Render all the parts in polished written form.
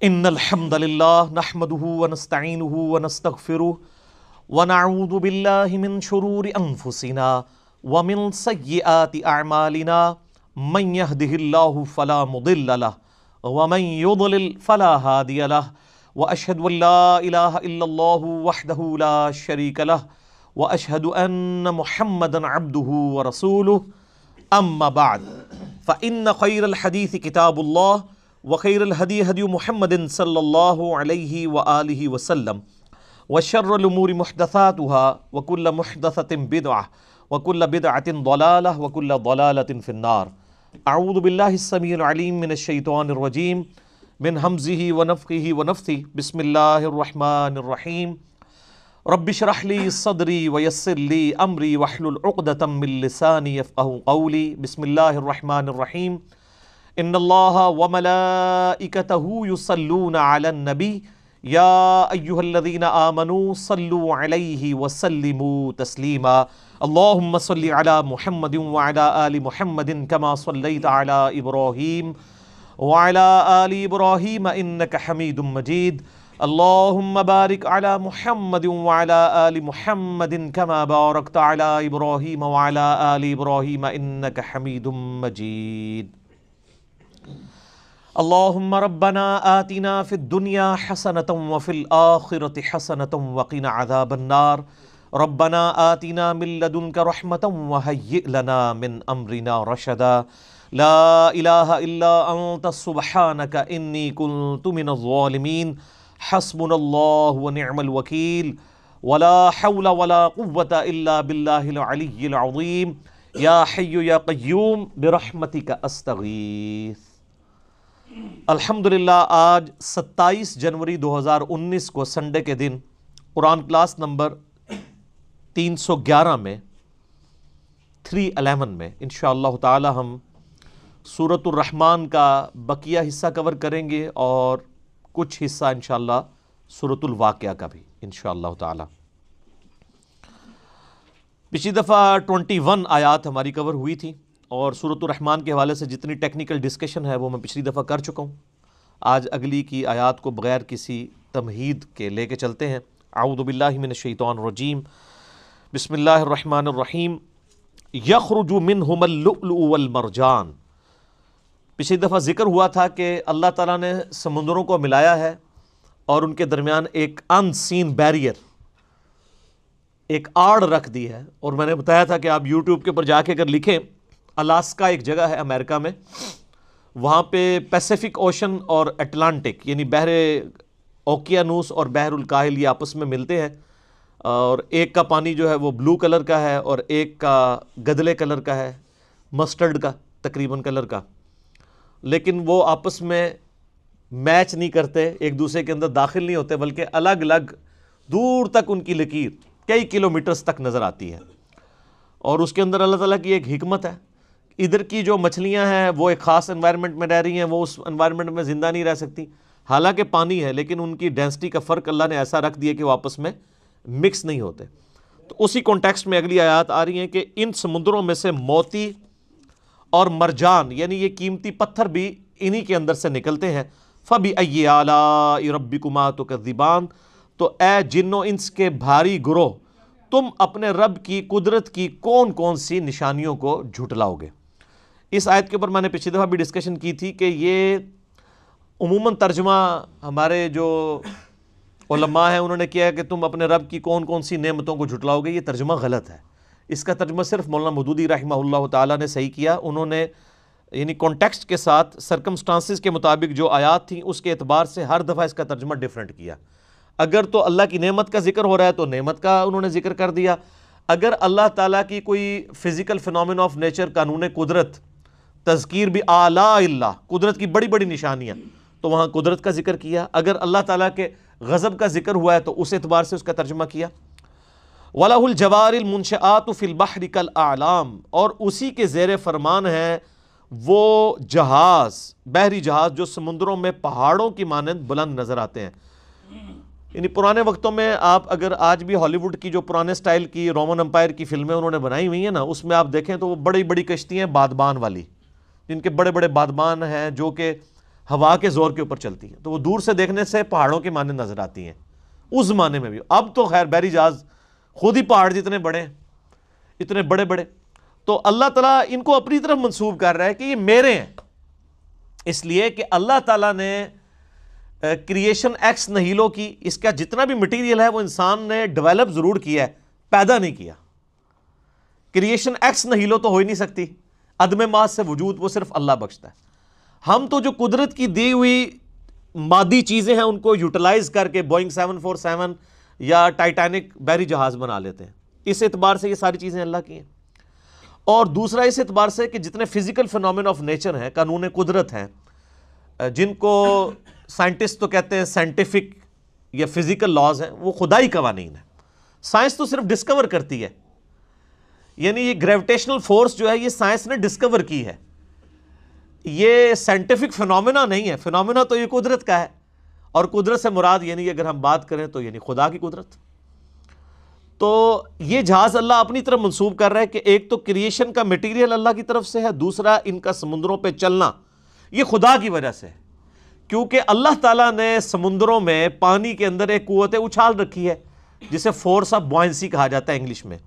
ان الحمد للہ نحمده ونستعینه ونستغفره ونعوذ باللہ من شرور انفسنا ومن سیئات اعمالنا من يهده اللہ فلا مضل له ومن يضلل فلا هادی له واشهد ان لا الہ الا اللہ وحدہ لا شریک له واشهد ان محمدا عبدہ ورسولہ اما بعد فان خیر الحدیث کتاب اللہ وخیر الہدی ہدی محمد صلی اللہ علیہ وآلہ وسلم وشر الامور محدثاتها وکل محدثۃ بدعہ وکل بدعۃ ضلالہ وکل ضلالۃ فی النار۔ اعوذ باللہ السمیع العلیم من الشیطان الرجیم من ہمزہ ونفخہ ونفثہ بسم اللہ الرحمن الرحیم رب اشرح لی صدری ویسر لی امری واحلل عقدۃ من لسانی یفقہوا قولی۔ بسم اللہ الرحمن الرحیم ان اللہ وملائکتہ یصلون علی النبی یا ایہا الذین آمنوا صلوا علیہ وسلموا تسلیما۔ اللہم صل علی محمد وعلی آل محمد کما صلیت علی ابراہیم وعلی آل ابراہیم انک حمید مجید۔ اللہم بارک علی محمد وعلی آل محمد کما بارکت علی ابراہیم وعلی آل ابراہیم انک حمید مجید۔ اللہم ربنا آتنا فی الدنیا حسنۃ وفی الآخرۃ حسنۃ وقنا عذاب النار۔ ربنا آتنا من لدنک رحمۃ وہیئ لنا من امرنا رشدا۔ لا الہ الا انت سبحانک انی کنت من الظالمین۔ حسبنا اللہ ونعم الوکیل ولا حول ولا قوة الا باللہ العلی العظیم۔ یا حی یا قیوم برحمتک استغیث۔ الحمدللہ آج 27 جنوری 2019 کو سنڈے کے دن قرآن کلاس نمبر 311 میں 311 میں انشاءاللہ تعالی ہم سورۃ الرحمن کا بقیہ حصہ کور کریں گے اور کچھ حصہ انشاءاللہ سورۃ الواقعہ کا بھی انشاءاللہ تعالی۔ پچھلی دفعہ 21 آیات ہماری کور ہوئی تھی اور سورۃ الرحمن کے حوالے سے جتنی ٹیکنیکل ڈسکشن ہے وہ میں پچھلی دفعہ کر چکا ہوں۔ آج اگلی کی آیات کو بغیر کسی تمہید کے لے کے چلتے ہیں۔ اعوذ باللہ من الشیطان الرجیم بسم اللہ الرحمن الرحیم یخرج منہم اللؤلؤ والمرجان۔ پچھلی دفعہ ذکر ہوا تھا کہ اللہ تعالیٰ نے سمندروں کو ملایا ہے اور ان کے درمیان ایک ان سین بیریئر، ایک آڑ رکھ دی ہے، اور میں نے بتایا تھا کہ آپ یوٹیوب کے اوپر جا کے اگر لکھیں الاسکا ایک جگہ ہے امریکہ میں، وہاں پہ پیسیفک اوشن اور اٹلانٹک یعنی بحر اوقیانوس اور بحر الکاہل یہ آپس میں ملتے ہیں، اور ایک کا پانی جو ہے وہ بلو کلر کا ہے اور ایک کا گدلے کلر کا ہے، مسٹرڈ کا تقریباً کلر کا، لیکن وہ آپس میں میچ نہیں کرتے، ایک دوسرے کے اندر داخل نہیں ہوتے، بلکہ الگ الگ دور تک ان کی لکیر کئی کلومیٹرز تک نظر آتی ہے۔ اور اس کے اندر اللہ تعالیٰ کی ایک حکمت ہے، ادھر کی جو مچھلیاں ہیں وہ ایک خاص انوائرمنٹ میں رہ رہی ہیں، وہ اس انوائرمنٹ میں زندہ نہیں رہ سکتی، حالانکہ پانی ہے لیکن ان کی ڈینسٹی کا فرق اللہ نے ایسا رکھ دیا کہ وہ آپس میں مکس نہیں ہوتے۔ تو اسی کانٹیکسٹ میں اگلی آیات آ رہی ہیں کہ ان سمندروں میں سے موتی اور مرجان یعنی یہ قیمتی پتھر بھی انہی کے اندر سے نکلتے ہیں۔ فَبِأَيِّ آلَاءِ رَبِّكُمَا تُكَذِّبَانِ، تو اے جن و انس کے بھاری گروہ، تم اپنے رب کی قدرت کی کون کون سی نشانیوں کو جھٹلاؤ گے۔ اس آیت کے اوپر میں نے پچھلی دفعہ بھی ڈسکشن کی تھی کہ یہ عموماً ترجمہ ہمارے جو علماء ہیں انہوں نے کیا ہے کہ تم اپنے رب کی کون کون سی نعمتوں کو جھٹلاؤ گے، یہ ترجمہ غلط ہے۔ اس کا ترجمہ صرف مولانا مودودی رحمہ اللہ تعالیٰ نے صحیح کیا، انہوں نے یعنی کانٹیکسٹ کے ساتھ سرکمسٹانسز کے مطابق جو آیات تھیں اس کے اعتبار سے ہر دفعہ اس کا ترجمہ ڈیفرنٹ کیا۔ اگر تو اللہ کی نعمت کا ذکر ہو رہا ہے تو نعمت کا انہوں نے ذکر کر دیا، اگر اللہ تعالیٰ کی کوئی فزیکل فنومین آف نیچر قانون قدرت تذکیر بھی آلاء اللہ قدرت کی بڑی بڑی نشانیاں تو وہاں قدرت کا ذکر کیا، اگر اللہ تعالیٰ کے غضب کا ذکر ہوا ہے تو اس اعتبار سے اس کا ترجمہ کیا۔ وَلَهُ الْجَوَارِ الْمُنْشَآتُ فِي الْبَحْرِ كَالْأَعْلَامِ، اور اسی کے زیر فرمان ہے وہ جہاز، بحری جہاز جو سمندروں میں پہاڑوں کی مانند بلند نظر آتے ہیں۔ یعنی پرانے وقتوں میں آپ اگر آج بھی ہالی ووڈ کی جو پرانے سٹائل کی رومن امپائر کی فلمیں انہوں نے بنائی ہوئی ہیں نا، اس میں آپ دیکھیں تو وہ بڑی بڑی کشتیاں بادبان والی، جن کے بڑے بڑے بادبان ہیں جو کہ ہوا کے زور کے اوپر چلتی ہیں، تو وہ دور سے دیکھنے سے پہاڑوں کے مانند نظر آتی ہیں اس زمانے میں بھی۔ اب تو خیر بحری جہاز خود ہی پہاڑ جتنے بڑے ہیں، اتنے بڑے بڑے، تو اللہ تعالیٰ ان کو اپنی طرف منسوب کر رہا ہے کہ یہ میرے ہیں، اس لیے کہ اللہ تعالیٰ نے کریشن ایکس نہیلو کی، اس کا جتنا بھی مٹیریل ہے وہ انسان نے ڈیولپ ضرور کیا ہے، پیدا نہیں کیا۔ کریشن ایکس نہیلو تو ہو ہی نہیں سکتی، عدم محض سے وجود وہ صرف اللہ بخشتا ہے۔ ہم تو جو قدرت کی دی ہوئی مادی چیزیں ہیں ان کو یوٹیلائز کر کے بوئنگ 747 یا ٹائٹینک بحری جہاز بنا لیتے ہیں، اس اعتبار سے یہ ساری چیزیں اللہ کی ہیں۔ اور دوسرا اس اعتبار سے کہ جتنے فزیکل فینومین آف نیچر ہیں، قانون قدرت ہیں، جن کو سائنٹسٹ تو کہتے ہیں سائنٹیفک یا فزیکل لاز ہیں، وہ خدائی قوانین ہیں۔ سائنس تو صرف ڈسکور کرتی ہے، یعنی یہ گریویٹیشنل فورس جو ہے یہ سائنس نے ڈسکور کی ہے، یہ سائنٹیفک فینومینا نہیں ہے، فینومینا تو یہ قدرت کا ہے، اور قدرت سے مراد یعنی اگر ہم بات کریں تو یعنی خدا کی قدرت۔ تو یہ جہاز اللہ اپنی طرف منسوب کر رہا ہے کہ ایک تو کریشن کا میٹیریل اللہ کی طرف سے ہے، دوسرا ان کا سمندروں پہ چلنا یہ خدا کی وجہ سے ہے، کیونکہ اللہ تعالیٰ نے سمندروں میں پانی کے اندر ایک قوت اچھال رکھی ہے جسے فورس آف بوائنسی کہا جاتا ہے انگلش میں۔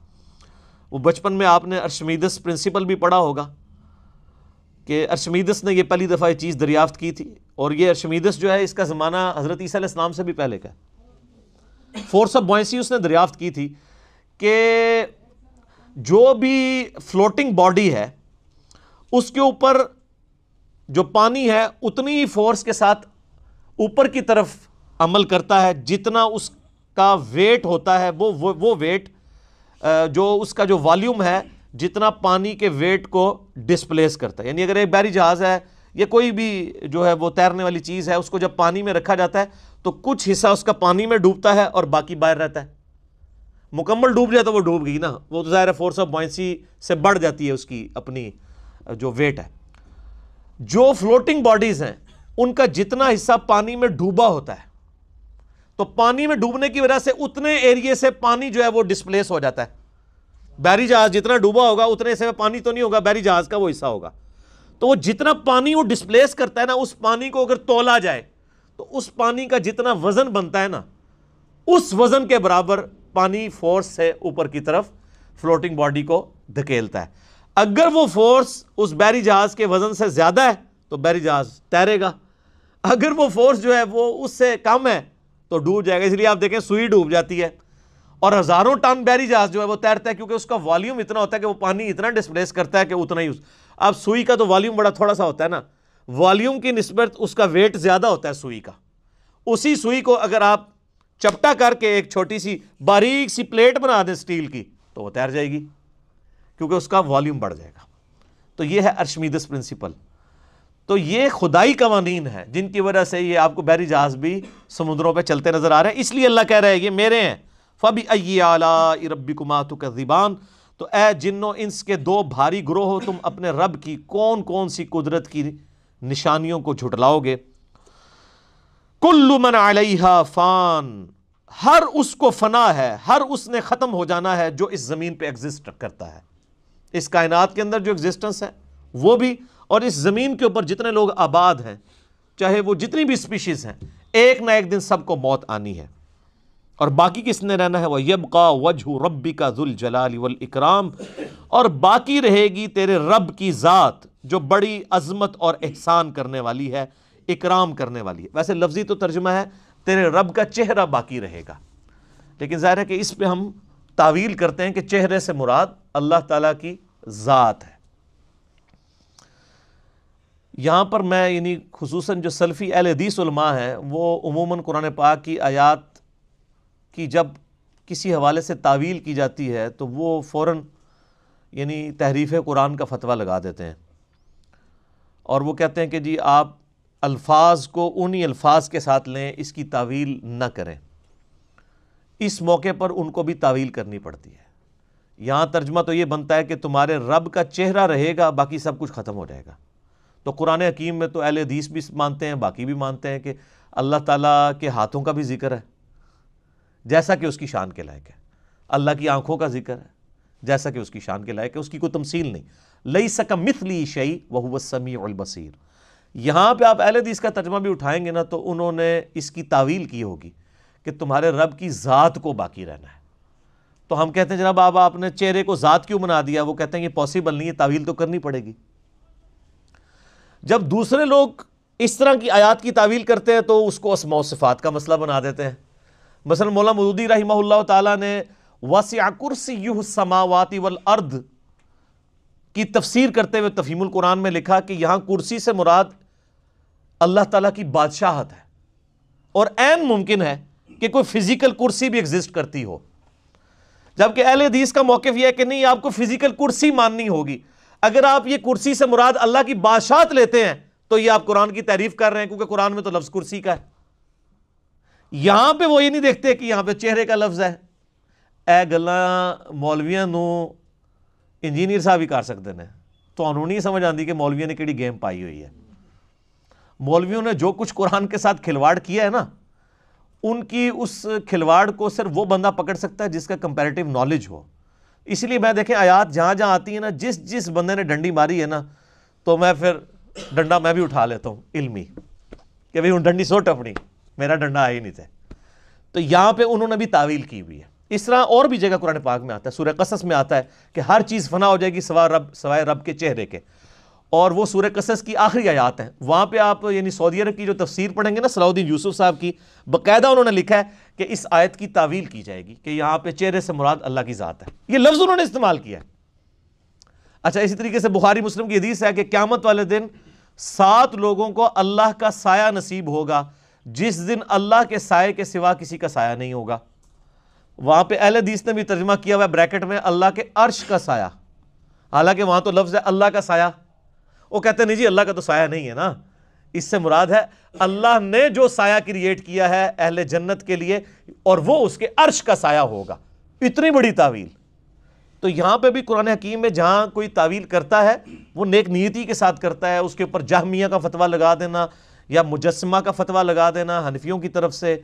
وہ بچپن میں آپ نے ارشمیدس پرنسپل بھی پڑھا ہوگا کہ ارشمیدس نے یہ پہلی دفعہ یہ چیز دریافت کی تھی، اور یہ ارشمیدس جو ہے اس کا زمانہ حضرت عیسیٰ علیہ السلام سے بھی پہلے کا ہے۔ فورس آف بوائنسی اس نے دریافت کی تھی کہ جو بھی فلوٹنگ باڈی ہے اس کے اوپر جو پانی ہے اتنی ہی فورس کے ساتھ اوپر کی طرف عمل کرتا ہے، جتنا اس کا ویٹ ہوتا ہے وہ ویٹ جو اس کا جو والیوم ہے جتنا پانی کے ویٹ کو ڈسپلیس کرتا ہے۔ یعنی اگر ایک بحری جہاز ہے یا کوئی بھی جو ہے وہ تیرنے والی چیز ہے، اس کو جب پانی میں رکھا جاتا ہے تو کچھ حصہ اس کا پانی میں ڈوبتا ہے اور باقی باہر رہتا ہے۔ مکمل ڈوب جائے تو وہ ڈوب گئی نا، وہ تو ظاہر فورس آف بوائنسی سے بڑھ جاتی ہے اس کی اپنی جو ویٹ ہے۔ جو فلوٹنگ باڈیز ہیں ان کا جتنا حصہ پانی میں ڈوبا ہوتا ہے تو پانی میں ڈوبنے کی وجہ سے اتنے ایریے سے پانی جو ہے وہ ڈسپلیس ہو جاتا ہے۔ بحری جہاز جتنا ڈوبا ہوگا اتنے حصے میں پانی تو نہیں ہوگا، بحری جہاز کا وہ حصہ ہوگا، تو وہ جتنا پانی وہ ڈسپلیس کرتا ہے نا، اس پانی کو اگر تولا جائے تو اس پانی کا جتنا وزن بنتا ہے نا، اس وزن کے برابر پانی فورس سے اوپر کی طرف فلوٹنگ باڈی کو دھکیلتا ہے۔ اگر وہ فورس اس بحری جہاز کے وزن سے زیادہ ہے تو بحری جہاز تیرے گا، اگر وہ فورس جو ہے وہ اس سے کم ہے تو ڈوب جائے گا۔ اس لیے آپ دیکھیں سوئی ڈوب جاتی ہے اور ہزاروں ٹن بحری جہاز جو ہے وہ تیرتا ہے، کیونکہ اس کا والیوم اتنا ہوتا ہے کہ وہ پانی اتنا ڈسپلیس کرتا ہے کہ اتنا ہی اب سوئی کا تو والیوم بڑا تھوڑا سا ہوتا ہے نا، والیوم کی نسبت اس کا ویٹ زیادہ ہوتا ہے سوئی کا۔ اسی سوئی کو اگر آپ چپٹا کر کے ایک چھوٹی سی باریک سی پلیٹ بنا دیں سٹیل کی تو وہ تیر جائے گی، کیونکہ اس کا والیوم بڑھ جائے گا۔ تو یہ ہے ارشمیدس پرنسپل۔ تو یہ خدائی قوانین ہیں جن کی وجہ سے یہ آپ کو بحری جہاز بھی سمندروں پہ چلتے نظر آ رہے ہیں، اس لیے اللہ کہہ رہا ہے یہ میرے ہیں۔ فَبِأَيِّ آلَاءِ رَبِّكُمَا تُكَذِّبَانِ، تو اے جن و انس کے دو بھاری گروہ ہو، تم اپنے رب کی کون کون سی قدرت کی نشانیوں کو جھٹلاؤ گے۔ کل من علیہا فان، ہر اس کو فنا ہے، ہر اس نے ختم ہو جانا ہے جو اس زمین پہ ایگزسٹ کرتا ہے۔ اس کائنات کے اندر جو ایگزسٹنس ہے وہ بھی، اور اس زمین کے اوپر جتنے لوگ آباد ہیں، چاہے وہ جتنی بھی اسپیشیز ہیں، ایک نہ ایک دن سب کو موت آنی ہے، اور باقی کس نے رہنا ہے؟ وَيَبْقَى وَجْهُ رَبِّكَ ذُو الْجَلَالِ وَالْإِكْرَامِ، اور باقی رہے گی تیرے رب کی ذات جو بڑی عظمت اور احسان کرنے والی ہے، اکرام کرنے والی ہے۔ ویسے لفظی تو ترجمہ ہے تیرے رب کا چہرہ باقی رہے گا، لیکن ظاہر ہے کہ اس پہ ہم تعویل کرتے ہیں کہ چہرے سے مراد اللہ تعالیٰ کی ذات ہے۔ یہاں پر میں یعنی خصوصاً جو سلفی اہل حدیث علماء ہیں وہ عموماً قرآن پاک کی آیات کی جب کسی حوالے سے تعویل کی جاتی ہے تو وہ فوراً یعنی تحریف قرآن کا فتویٰ لگا دیتے ہیں، اور وہ کہتے ہیں کہ جی آپ الفاظ کو انہی الفاظ کے ساتھ لیں، اس کی تعویل نہ کریں۔ اس موقع پر ان کو بھی تعویل کرنی پڑتی ہے۔ یہاں ترجمہ تو یہ بنتا ہے کہ تمہارے رب کا چہرہ رہے گا، باقی سب کچھ ختم ہو جائے گا۔ تو قرآن حکیم میں تو اہل حدیث بھی مانتے ہیں، باقی بھی مانتے ہیں کہ اللہ تعالیٰ کے ہاتھوں کا بھی ذکر ہے جیسا کہ اس کی شان کے لائق ہے، اللہ کی آنکھوں کا ذکر ہے جیسا کہ اس کی شان کے لائق ہے، اس کی کوئی تمثیل نہیں۔ لیس کمثلہ شیء وہو السمیع البصیر، یہاں پہ آپ اہل حدیث کا ترجمہ بھی اٹھائیں گے نا تو انہوں نے اس کی تعویل کی ہوگی کہ تمہارے رب کی ذات کو باقی رہنا ہے. تو ہم کہتے ہیں جناب آپ نے چہرے کو ذات کیوں بنا دیا؟ وہ کہتے ہیں یہ پاسبل نہیں ہے، تعویل تو کرنی پڑے گی. جب دوسرے لوگ اس طرح کی آیات کی تعویل کرتے ہیں تو اس کو اسماء و صفات کا مسئلہ بنا دیتے ہیں. مثلا مولانا مودودی رحمہ اللہ تعالیٰ نے وسع کرسیہ السماوات والارض کی تفسیر کرتے ہوئے تفہیم القرآن میں لکھا کہ یہاں کرسی سے مراد اللہ تعالیٰ کی بادشاہت ہے، اور عین ممکن ہے کہ کوئی فزیکل کرسی بھی ایگزسٹ کرتی ہو، جبکہ اہل حدیث کا موقف یہ ہے کہ نہیں، آپ کو فزیکل کرسی ماننی ہوگی. اگر آپ یہ کرسی سے مراد اللہ کی بادشاہت لیتے ہیں تو یہ آپ قرآن کی تعریف کر رہے ہیں، کیونکہ قرآن میں تو لفظ کرسی کا ہے. یہاں پہ وہ یہ نہیں دیکھتے کہ یہاں پہ چہرے کا لفظ ہے. اے گلاں مولویاں نو انجینئر صاحب ہی کر سکتے ہیں. تو انہوں نہیں سمجھ آتی کہ مولویوں نے کیڑی گیم پائی ہوئی ہے. مولویوں نے جو کچھ قرآن کے ساتھ کھلواڑ کیا ہے نا، ان کی اس کھلواڑ کو صرف وہ بندہ پکڑ سکتا ہے جس کا کمپیریٹیو نالج ہو. اس لیے میں دیکھیں آیات جہاں جہاں آتی ہیں نا، جس بندے نے ڈنڈی ماری ہے نا، تو میں پھر ڈنڈا میں بھی اٹھا لیتا ہوں علمی کہ بھئی ہوں ڈنڈی سوٹ اپنی، میرا ڈنڈا آئی نہیں تھے. تو یہاں پہ انہوں نے بھی تعویل کی ہوئی ہے. اس طرح اور بھی جگہ قرآن پاک میں آتا ہے، سورہ قصص میں آتا ہے کہ ہر چیز فنا ہو جائے گی سوائے رب کے چہرے کے، اور وہ سورہ قصص کی آخری آیات ہیں. وہاں پہ آپ یعنی سعودی عرب کی جو تفسیر پڑھیں گے نا، صلاح الدین یوسف صاحب کی، باقاعدہ انہوں نے لکھا ہے کہ اس آیت کی تعویل کی جائے گی کہ یہاں پہ چہرے سے مراد اللہ کی ذات ہے. یہ لفظ انہوں نے استعمال کیا ہے. اچھا، اسی طریقے سے بخاری مسلم کی حدیث ہے کہ قیامت والے دن 7 لوگوں کو اللہ کا سایہ نصیب ہوگا جس دن اللہ کے سائے کے سوا کسی کا سایہ نہیں ہوگا. وہاں پہ اہل حدیث نے بھی ترجمہ کیا ہوا ہے بریکٹ میں اللہ کے عرش کا سایہ، حالانکہ وہاں تو لفظ ہے اللہ کا سایہ. وہ کہتے ہیں نہیں جی، اللہ کا تو سایہ نہیں ہے نا، اس سے مراد ہے اللہ نے جو سایہ کریٹ کیا ہے اہل جنت کے لیے، اور وہ اس کے عرش کا سایہ ہوگا. اتنی بڑی تعویل. تو یہاں پہ بھی قرآن حکیم میں جہاں کوئی تعویل کرتا ہے وہ نیک نیتی کے ساتھ کرتا ہے. اس کے اوپر جہمیہ کا فتویٰ لگا دینا یا مجسمہ کا فتویٰ لگا دینا حنفیوں کی طرف سے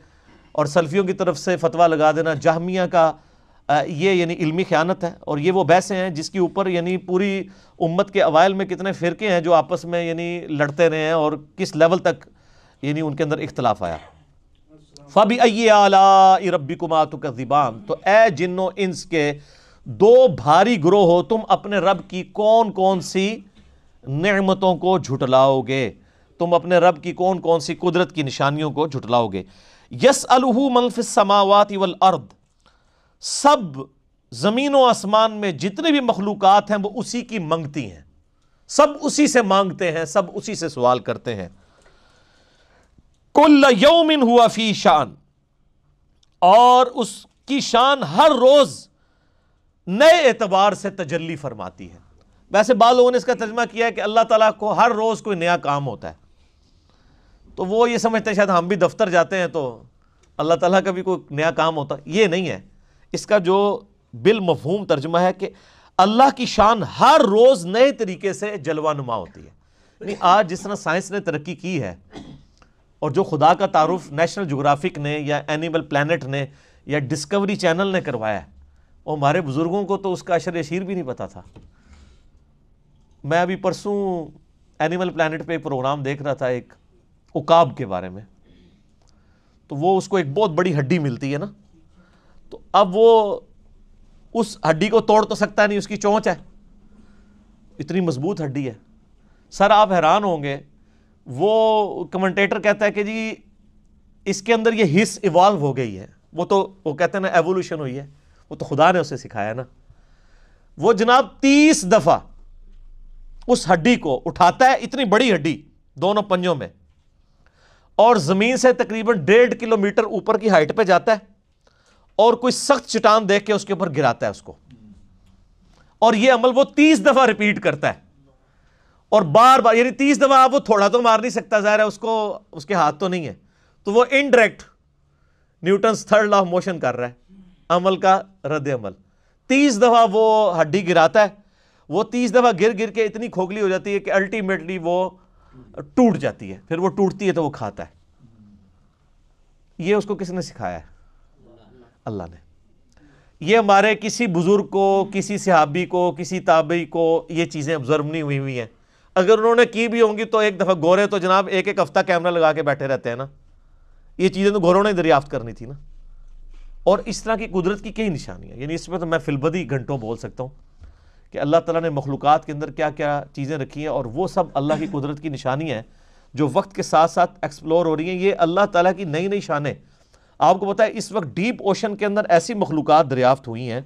اور سلفیوں کی طرف سے فتویٰ لگا دینا جہمیہ کا، یہ یعنی علمی خیانت ہے. اور یہ وہ بحثیں ہیں جس کے اوپر یعنی پوری امت کے اوائل میں کتنے فرقے ہیں جو آپس میں یعنی لڑتے رہے ہیں اور کس لیول تک یعنی ان کے اندر اختلاف آیا. فَبِأَيِّ آلَاءِ رَبِّكُمَا تُكَذِّبَانِ، تو اے جن و انس کے 2 بھاری گروہ ہو، تم اپنے رب کی کون کون سی نعمتوں کو جھٹلاؤ گے، تم اپنے رب کی کون کون سی قدرت کی نشانیوں کو جھٹلاؤ گے. يَسْأَلُهُ مَن فِي السَّمَاوَاتِ وَالْأَرْضِ، سب زمین و آسمان میں جتنے بھی مخلوقات ہیں وہ اسی کی منگتی ہیں، سب اسی سے مانگتے ہیں، سب اسی سے سوال کرتے ہیں. كُلَّ يَوْمٍ هُوَ فِي شَأْنٍ، اور اس کی شان ہر روز نئے اعتبار سے تجلی فرماتی ہے. ویسے بعض لوگوں نے اس کا ترجمہ کیا ہے کہ اللہ تعالیٰ کو ہر روز کوئی نیا کام ہوتا ہے، تو وہ یہ سمجھتے ہیں شاید ہم بھی دفتر جاتے ہیں تو اللہ تعالیٰ کا بھی کوئی نیا کام ہوتا ہے. یہ نہیں ہے. اس کا جو بالمفہوم ترجمہ ہے کہ اللہ کی شان ہر روز نئے طریقے سے جلوہ نما ہوتی ہے. یعنی آج جس طرح سائنس نے ترقی کی ہے اور جو خدا کا تعارف نیشنل جغرافک نے یا اینیمل پلانٹ نے یا ڈسکوری چینل نے کروایا ہے، وہ ہمارے بزرگوں کو تو اس کا اشر یشیر بھی نہیں پتا تھا. میں ابھی پرسوں اینیمل پلانٹ پہ پروگرام دیکھ رہا تھا ایک عقاب کے بارے میں، تو وہ اس کو ایک بہت بڑی ہڈی ملتی ہے نا، تو اب وہ اس ہڈی کو توڑ تو سکتا نہیں، اس کی چونچ ہے، اتنی مضبوط ہڈی ہے. سر آپ حیران ہوں گے، وہ کمنٹیٹر کہتا ہے کہ جی اس کے اندر یہ حص ایوالو ہو گئی ہے. وہ کہتے ہیں نا ایوولوشن ہوئی ہے، وہ تو خدا نے اسے سکھایا نا. وہ جناب 30 دفعہ اس ہڈی کو اٹھاتا ہے، اتنی بڑی ہڈی دونوں پنجوں میں، اور زمین سے تقریباً 1.5 کلومیٹر اوپر کی ہائٹ پہ جاتا ہے اور کوئی سخت چٹان دیکھ کے اس کے اوپر گراتا ہے اس کو، اور یہ عمل وہ 30 دفعہ ریپیٹ کرتا ہے. اور بار بار یعنی 30 دفعہ آپ وہ تھوڑا تو مار نہیں سکتا، ظاہر ہے اس کو اس کے ہاتھ تو نہیں ہے، تو وہ indirect Newton's 3rd law of motion کر رہا ہے، عمل کا رد عمل. 30 دفعہ وہ ہڈی گراتا ہے، وہ 30 دفعہ گر گر کے اتنی کھوکھلی ہو جاتی ہے کہ الٹیمیٹلی وہ ٹوٹ جاتی ہے. پھر وہ ٹوٹتی ہے تو وہ کھاتا ہے. یہ اس کو کس نے سکھایا ہے؟ اللہ نے. یہ ہمارے کسی بزرگ کو، کسی صحابی کو، کسی تابعی کو یہ چیزیں ابزرو نہیں ہوئی ہیں. اگر انہوں نے کی بھی ہوں گی تو ایک دفعہ گورے تو جناب ایک ایک ہفتہ کیمرہ لگا کے بیٹھے رہتے ہیں نا، یہ چیزیں تو گوروں نے دریافت کرنی تھی نا. اور اس طرح کی قدرت کی کئی نشانیاں، یعنی اس میں تو میں فی البدی گھنٹوں بول سکتا ہوں کہ اللہ تعالیٰ نے مخلوقات کے اندر کیا کیا چیزیں رکھی ہیں، اور وہ سب اللہ کی قدرت کی نشانی ہیں جو وقت کے ساتھ ساتھ ایکسپلور ہو رہی ہیں. یہ اللہ تعالیٰ کی نئی نئی شانیں. آپ کو پتہ ہے اس وقت ڈیپ اوشن کے اندر ایسی مخلوقات دریافت ہوئی ہیں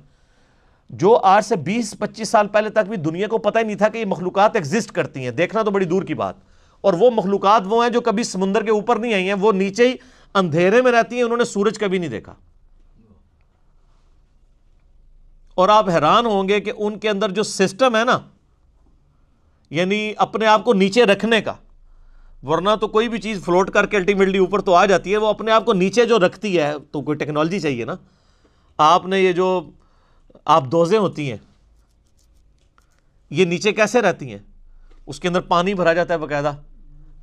جو آج سے 20-25 سال پہلے تک بھی دنیا کو پتہ ہی نہیں تھا کہ یہ مخلوقات ایگزسٹ کرتی ہیں. دیکھنا تو بڑی دور کی بات. اور وہ مخلوقات وہ ہیں جو کبھی سمندر کے اوپر نہیں آئی ہیں، وہ نیچے ہی اندھیرے میں رہتی ہیں، انہوں نے سورج کبھی نہیں دیکھا. اور آپ حیران ہوں گے کہ ان کے اندر جو سسٹم ہے نا، یعنی اپنے آپ کو نیچے رکھنے کا، ورنہ تو کوئی بھی چیز فلوٹ کر کے الٹیمیٹلی اوپر تو آ جاتی ہے، وہ اپنے آپ کو نیچے جو رکھتی ہے تو کوئی ٹیکنالوجی چاہیے نا. آپ نے یہ جو آپ دوزیں ہوتی ہیں یہ نیچے کیسے رہتی ہیں؟ اس کے اندر پانی بھرا جاتا ہے باقاعدہ،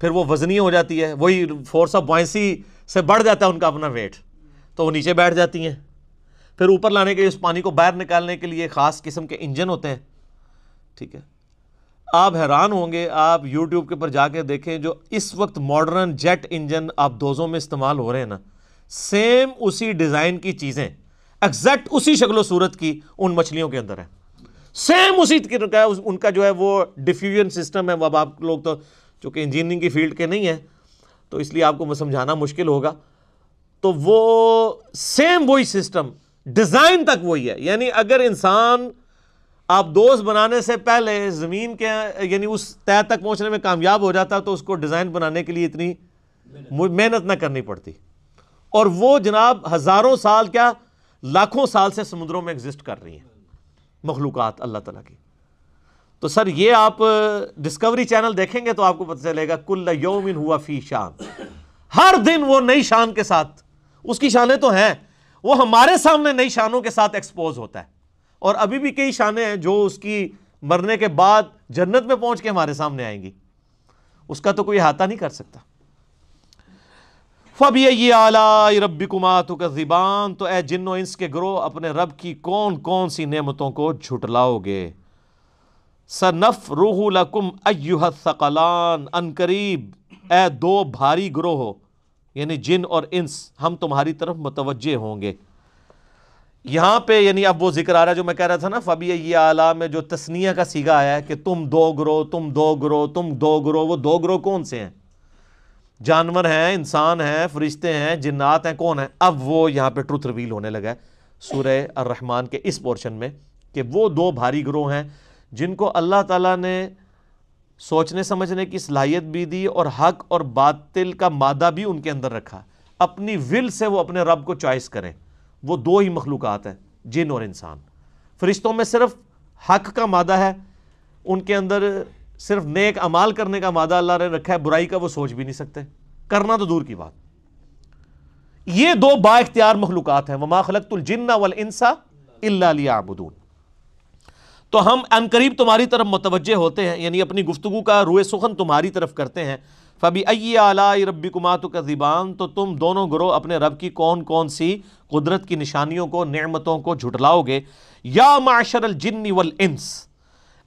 پھر وہ وزنی ہو جاتی ہے، وہی فورس آف بوائنسی سے بڑھ جاتا ہے ان کا اپنا ویٹ، تو وہ نیچے بیٹھ جاتی ہیں. پھر اوپر لانے کے لیے اس پانی کو باہر نکالنے کے لیے خاص قسم کے انجن ہوتے ہیں. ٹھیک ہے، آپ حیران ہوں گے، آپ یوٹیوب کے اوپر جا کے دیکھیں جو اس وقت ماڈرن جیٹ انجن آپ دوزوں میں استعمال ہو رہے ہیں نا، سیم اسی ڈیزائن کی چیزیں ایگزیکٹ اسی شکل و صورت کی ان مچھلیوں کے اندر ہے. سیم اسی کا ان کا جو ہے وہ ڈیفیوژن سسٹم ہے. اب آپ لوگ تو چونکہ انجینئرنگ کی فیلڈ کے نہیں ہیں تو اس لیے آپ کو سمجھانا مشکل ہوگا. تو وہ سیم وہی سسٹم، ڈیزائن تک وہی ہے. یعنی اگر انسان آپ دوست بنانے سے پہلے زمین کے یعنی اس طے تک پہنچنے میں کامیاب ہو جاتا تو اس کو ڈیزائن بنانے کے لیے اتنی محنت نہ کرنی پڑتی. اور وہ جناب ہزاروں سال کیا لاکھوں سال سے سمندروں میں ایگزسٹ کر رہی ہیں مخلوقات اللہ تعالیٰ کی. تو سر یہ آپ ڈسکوری چینل دیکھیں گے تو آپ کو پتہ چلے گا کل یوم ہوا فی شان، ہر دن وہ نئی شان کے ساتھ، اس کی شانیں تو ہیں، وہ ہمارے سامنے نئی شانوں کے ساتھ ایکسپوز ہوتا ہے. اور ابھی بھی کئی شانیں ہیں جو اس کی مرنے کے بعد جنت میں پہنچ کے ہمارے سامنے آئیں گی، اس کا تو کوئی احاطہ نہیں کر سکتا. فَبِأَيِّ آلَاءِ رَبِّكُمَا تُكَذِّبَانِ، تو اے جن و انس کے گروہ اپنے رب کی کون کون سی نعمتوں کو جھٹلاؤ گے. سَنَفْرُغُ لَكُمْ أَيُّهَا الثَّقَلَانِ، ان قریب اے دو بھاری گروہ یعنی جن اور انس ہم تمہاری طرف متوجہ ہوں گے. یہاں پہ یعنی اب وہ ذکر آ رہا ہے جو میں کہہ رہا تھا نا فَبِأَيِّ آلَاء میں جو تثنیہ کا صیغہ آیا ہے کہ تم دو گروہ، تم دو گروہ، تم دو گروہ. وہ دو گروہ کون سے ہیں؟ جانور ہیں، انسان ہیں، فرشتے ہیں، جنات ہیں، کون ہیں؟ اب وہ یہاں پہ ٹروتھ ریویل ہونے لگا ہے سورہ الرحمن کے اس پورشن میں کہ وہ دو بھاری گروہ ہیں جن کو اللہ تعالیٰ نے سوچنے سمجھنے کی صلاحیت بھی دی اور حق اور باطل کا مادہ بھی ان کے اندر رکھا. اپنی ول سے وہ اپنے رب کو چوائس کریں. وہ دو ہی مخلوقات ہیں، جن اور انسان. فرشتوں میں صرف حق کا مادہ ہے، ان کے اندر صرف نیک اعمال کرنے کا مادہ اللہ نے رکھا ہے، برائی کا وہ سوچ بھی نہیں سکتے، کرنا تو دور کی بات. یہ دو با اختیار مخلوقات ہیں. وما خلقت الجن والانس الا لیعبدون. تو ہم عنقریب تمہاری طرف متوجہ ہوتے ہیں، یعنی اپنی گفتگو کا روئے سخن تمہاری طرف کرتے ہیں. فَبِأَيِّ آلَاءِ رَبِّكُمَا تُكَذِّبَانِ، تو تم دونوں گروہ اپنے رب کی کون کون سی قدرت کی نشانیوں کو، نعمتوں کو جھٹلاؤ گے. یا معشر الجن والانس،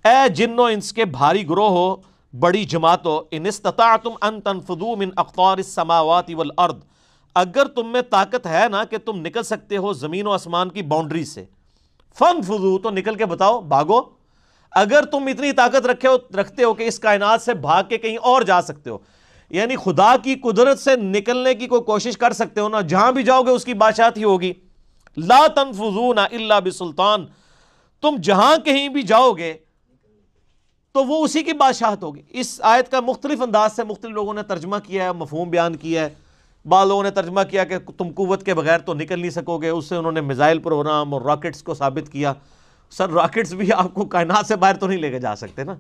اے جن و انس کے بھاری گروہ ہو، بڑی جماعت ہو. ان استطاعتم ان تنفذوا من اقطار السماوات والارض، اگر تم میں طاقت ہے نا کہ تم نکل سکتے ہو زمین و آسمان کی باؤنڈری سے. فانفذوا، تو نکل کے بتاؤ، بھاگو. اگر تم اتنی طاقت رکھتے ہو کہ اس کائنات سے بھاگ کے کہیں اور جا سکتے ہو، یعنی خدا کی قدرت سے نکلنے کی کوئی کوشش کر سکتے ہو نا، جہاں بھی جاؤ گے اس کی بادشاہت ہی ہوگی. لا تنفذون الا بسلطان، تم جہاں کہیں بھی جاؤ گے تو وہ اسی کی بادشاہت ہوگی. اس آیت کا مختلف انداز سے مختلف لوگوں نے ترجمہ کیا ہے، مفہوم بیان کیا ہے. بعض لوگوں نے ترجمہ کیا کہ تم قوت کے بغیر تو نکل نہیں سکو گے. اس سے انہوں نے میزائل پروگرام اور راکٹس کو ثابت کیا. سر راکٹس بھی آپ کو کائنات سے باہر تو نہیں لے کے جا سکتے نا.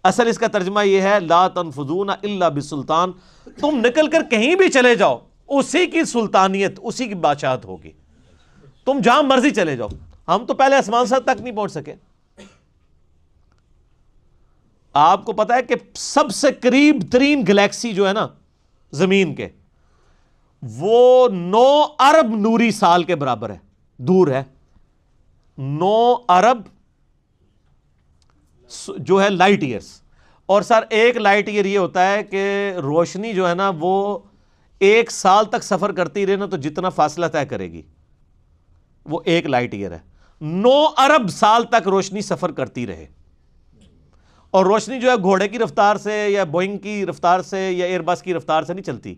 اصل اس کا ترجمہ یہ ہے لا تنفذون الا بسلطان، تم نکل کر کہیں بھی چلے جاؤ اسی کی سلطانیت، اسی کی بادشاہت ہوگی. تم جہاں مرضی چلے جاؤ. ہم تو پہلے آسمان تک نہیں پہنچ سکے. آپ کو پتا ہے کہ سب سے قریب ترین گلیکسی جو ہے نا زمین کے، وہ 9 ارب نوری سال کے برابر ہے، دور ہے. 9 ارب جو ہے لائٹ ایئرز، اور سر ایک لائٹ ایئر یہ ہوتا ہے کہ روشنی جو ہے نا وہ 1 سال تک سفر کرتی رہے نا تو جتنا فاصلہ طے کرے گی وہ 1 لائٹ ایئر ہے. 9 ارب سال تک روشنی سفر کرتی رہے. اور روشنی جو ہے گھوڑے کی رفتار سے یا بوئنگ کی رفتار سے یا ایئر بس کی رفتار سے نہیں چلتی.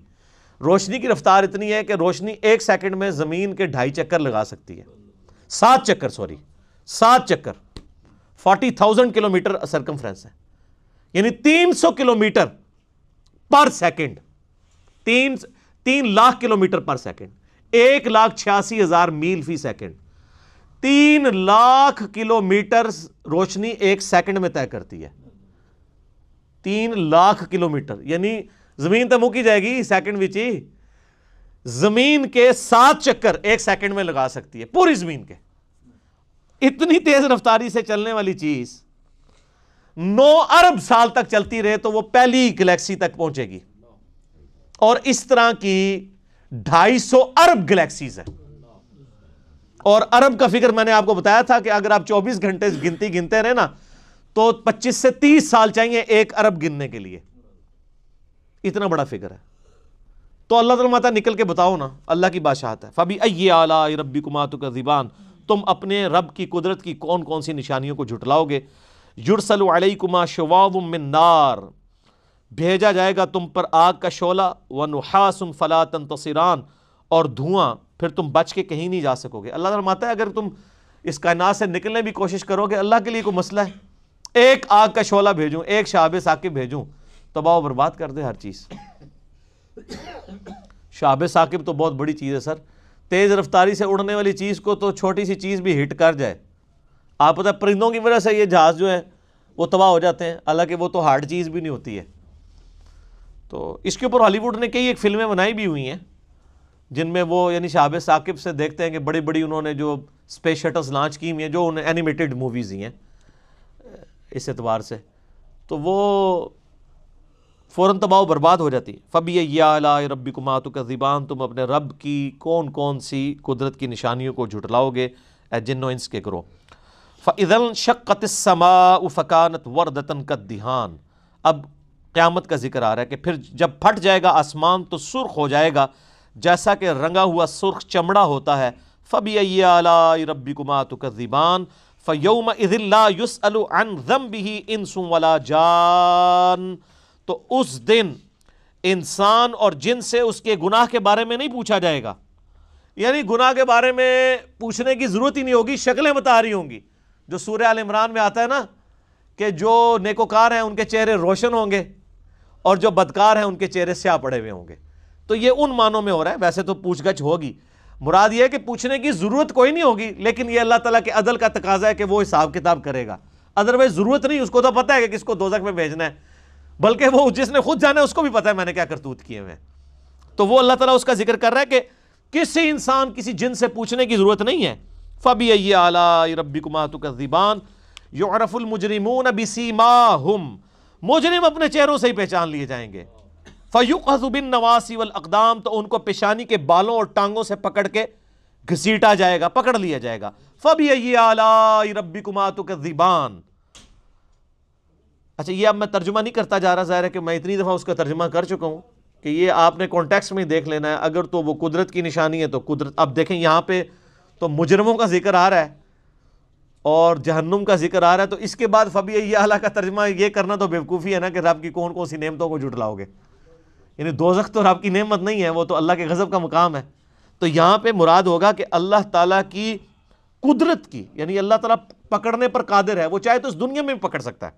روشنی کی رفتار اتنی ہے کہ روشنی 1 سیکنڈ میں زمین کے 2.5 چکر لگا سکتی ہے. 7 چکر 40,000 کلومیٹر سرکمفرنس ہے، یعنی 300 kilometre per second, 3 lakh kilometre per second, 1,86,000 میل فی سیکنڈ. 3 لاکھ کلومیٹر روشنی 1 سیکنڈ میں طے کرتی ہے. 3 لاکھ کلومیٹر یعنی زمین تو مکی جائے گی سیکنڈ وچ ہی. زمین کے 7 چکر 1 سیکنڈ میں لگا سکتی ہے، پوری زمین کے. اتنی تیز رفتاری سے چلنے والی چیز 9 ارب سال تک چلتی رہے تو وہ پہلی گلیکسی تک پہنچے گی. اور اس طرح کی 250 ارب گلیکسیز ہیں. اور ارب کا فگر میں نے آپ کو بتایا تھا کہ اگر آپ 24 گھنٹے گنتے رہے نا تو 25 سے 30 سال چاہیے 1 ارب گننے کے لیے. اتنا بڑا فگر ہے. تو اللہ تعالیٰ ماتا نکل کے بتاؤ نا، اللہ کی بادشاہت ہے. فَبِأَيِّ آلَاءِ رَبِّكُمَا تُكَذِّبَانِ، تم اپنے رب کی قدرت کی کون کون سی نشانیوں کو جھٹلاؤ گے. يُرْسَلُ عَلَيْكُمَا شِوَاظٌ مِّن نَارٍ، بھیجا جائے گا تم پر آگ کا شعلہ. وَنُحَاسٌ فَلَا تَنْتَصِرَانِ، اور دھواں، پھر تم بچ کے کہیں نہیں جا سکو گے. اللہ تعالیٰ فرماتا ہے اگر تم اس کائنات سے نکلنے بھی کوشش کرو گے، اللہ کے لیے کوئی مسئلہ ہے؟ ایک آگ کا شعلہ بھیجوں، ایک شہاب ثاقب بھیجوں، تباہ و برباد کر دے ہر چیز. شہاب ثاقب تو بہت بڑی چیز ہے سر. تیز رفتاری سے اڑنے والی چیز کو تو چھوٹی سی چیز بھی ہٹ کر جائے. آپ پتہ ہے پرندوں کی وجہ سے یہ جہاز جو ہے وہ تباہ ہو جاتے ہیں، حالانکہ وہ تو ہارڈ چیز بھی نہیں ہوتی ہے. تو اس کے اوپر ہالی ووڈ نے کئی ایک فلمیں بنائی بھی ہوئی ہیں جن میں وہ یعنی شہاب ثاقب سے دیکھتے ہیں کہ بڑی بڑی انہوں نے جو اسپیس شٹلز لانچ کی ہوئی ہیں، جو انہیں اینیمیٹڈ موویز ہی ہیں اس اعتبار سے، تو وہ فوراً تباہ و برباد ہو جاتی. فَبِأَيِّ آلَاءِ رَبِّكُمَا تُكَذِّبَانِ، تم اپنے رب کی کون کون سی قدرت کی نشانیوں کو جھٹلاؤ گے اے جن و انس کے گروہ. فَإِذَا انشَقَّتِ السَّمَاءُ فَكَانَتْ وَرْدَةً كَالدِّهَانِ، اب قیامت کا ذکر آ رہا ہے کہ پھر جب پھٹ جائے گا آسمان تو سرخ ہو جائے گا جیسا کہ رنگا ہوا سرخ چمڑا ہوتا ہے. فَبِأَيِّ آلَاءِ رَبِّكُمَا تُكَذِّبَانِ فَيَوْمَئِذٍ لَا يُسْأَلُ عَنْ ذَنبِهِ إِنسٌ وَلَا جَانٌ، تو اس دن انسان اور جن سے اس کے گناہ کے بارے میں نہیں پوچھا جائے گا. یعنی گناہ کے بارے میں پوچھنے کی ضرورت ہی نہیں ہوگی، شکلیں بتا رہی ہوں گی. جو سورہ آل عمران میں آتا ہے نا کہ جو نیکوکار ہیں ان کے چہرے روشن ہوں گے اور جو بدکار ہیں ان کے چہرے سیاہ پڑے ہوئے ہوں گے. تو یہ ان معنوں میں ہو رہا ہے. ویسے تو پوچھ گچھ ہوگی، مراد یہ ہے کہ پوچھنے کی ضرورت کوئی نہیں ہوگی، لیکن یہ اللہ تعالیٰ کے عدل کا تقاضا ہے کہ وہ حساب کتاب کرے گا. ادروائز ضرورت نہیں، اس کو تو پتہ ہے کہ کس کو دوزخ میں بھیجنا ہے، بلکہ وہ جس نے خود جانا ہے اس کو بھی پتہ ہے میں نے کیا کرتوت کیے ہوئے. تو وہ اللہ تعالیٰ اس کا ذکر کر رہا ہے کہ کسی انسان کسی جن سے پوچھنے کی ضرورت نہیں ہے. فَبِأَيِّ آلَاءِ رَبِّكُمَا تُكَذِّبَانِ يُعْرَفُ الْمُجْرِمُونَ بِسِيمَاهُمْ، مجرم اپنے چہروں سے ہی پہچان لیے جائیں گے. فَيُقْخَذُ بِالنَّوَاصِي وَالْأَقْدَامِ، تو ان کو پیشانی کے بالوں اور ٹانگوں سے پکڑ کے گھسیٹا جائے گا، پکڑ لیا جائے گا. فَبِأَيِّ آلَاءِ رَبِّكُمَا تُكَذِّبَانِ. اچھا یہ اب میں ترجمہ نہیں کرتا جا رہا، ظاہر ہے کہ میں اتنی دفعہ اس کا ترجمہ کر چکا ہوں کہ یہ آپ نے کانٹیکسٹ میں دیکھ لینا ہے. اگر تو وہ قدرت کی نشانی ہے تو قدرت. اب دیکھیں یہاں پہ تو مجرموں کا ذکر آ رہا ہے اور جہنم کا ذکر آ رہا ہے، تو اس کے بعد فَبِأَيِّ آلَاء کا ترجمہ یہ کرنا تو بیوقوفی ہے نا کہ رب کی کون کون سی نعمتوں کو جھٹلاؤ گے. یعنی دوزخ تو رب کی نعمت نہیں ہے، وہ تو اللہ کے غضب کا مقام ہے. تو یہاں پہ مراد ہوگا کہ اللہ تعالیٰ کی قدرت کی، یعنی اللہ تعالیٰ پکڑنے پر قادر ہے. وہ چاہے تو اس دنیا میں بھی پکڑ سکتا ہے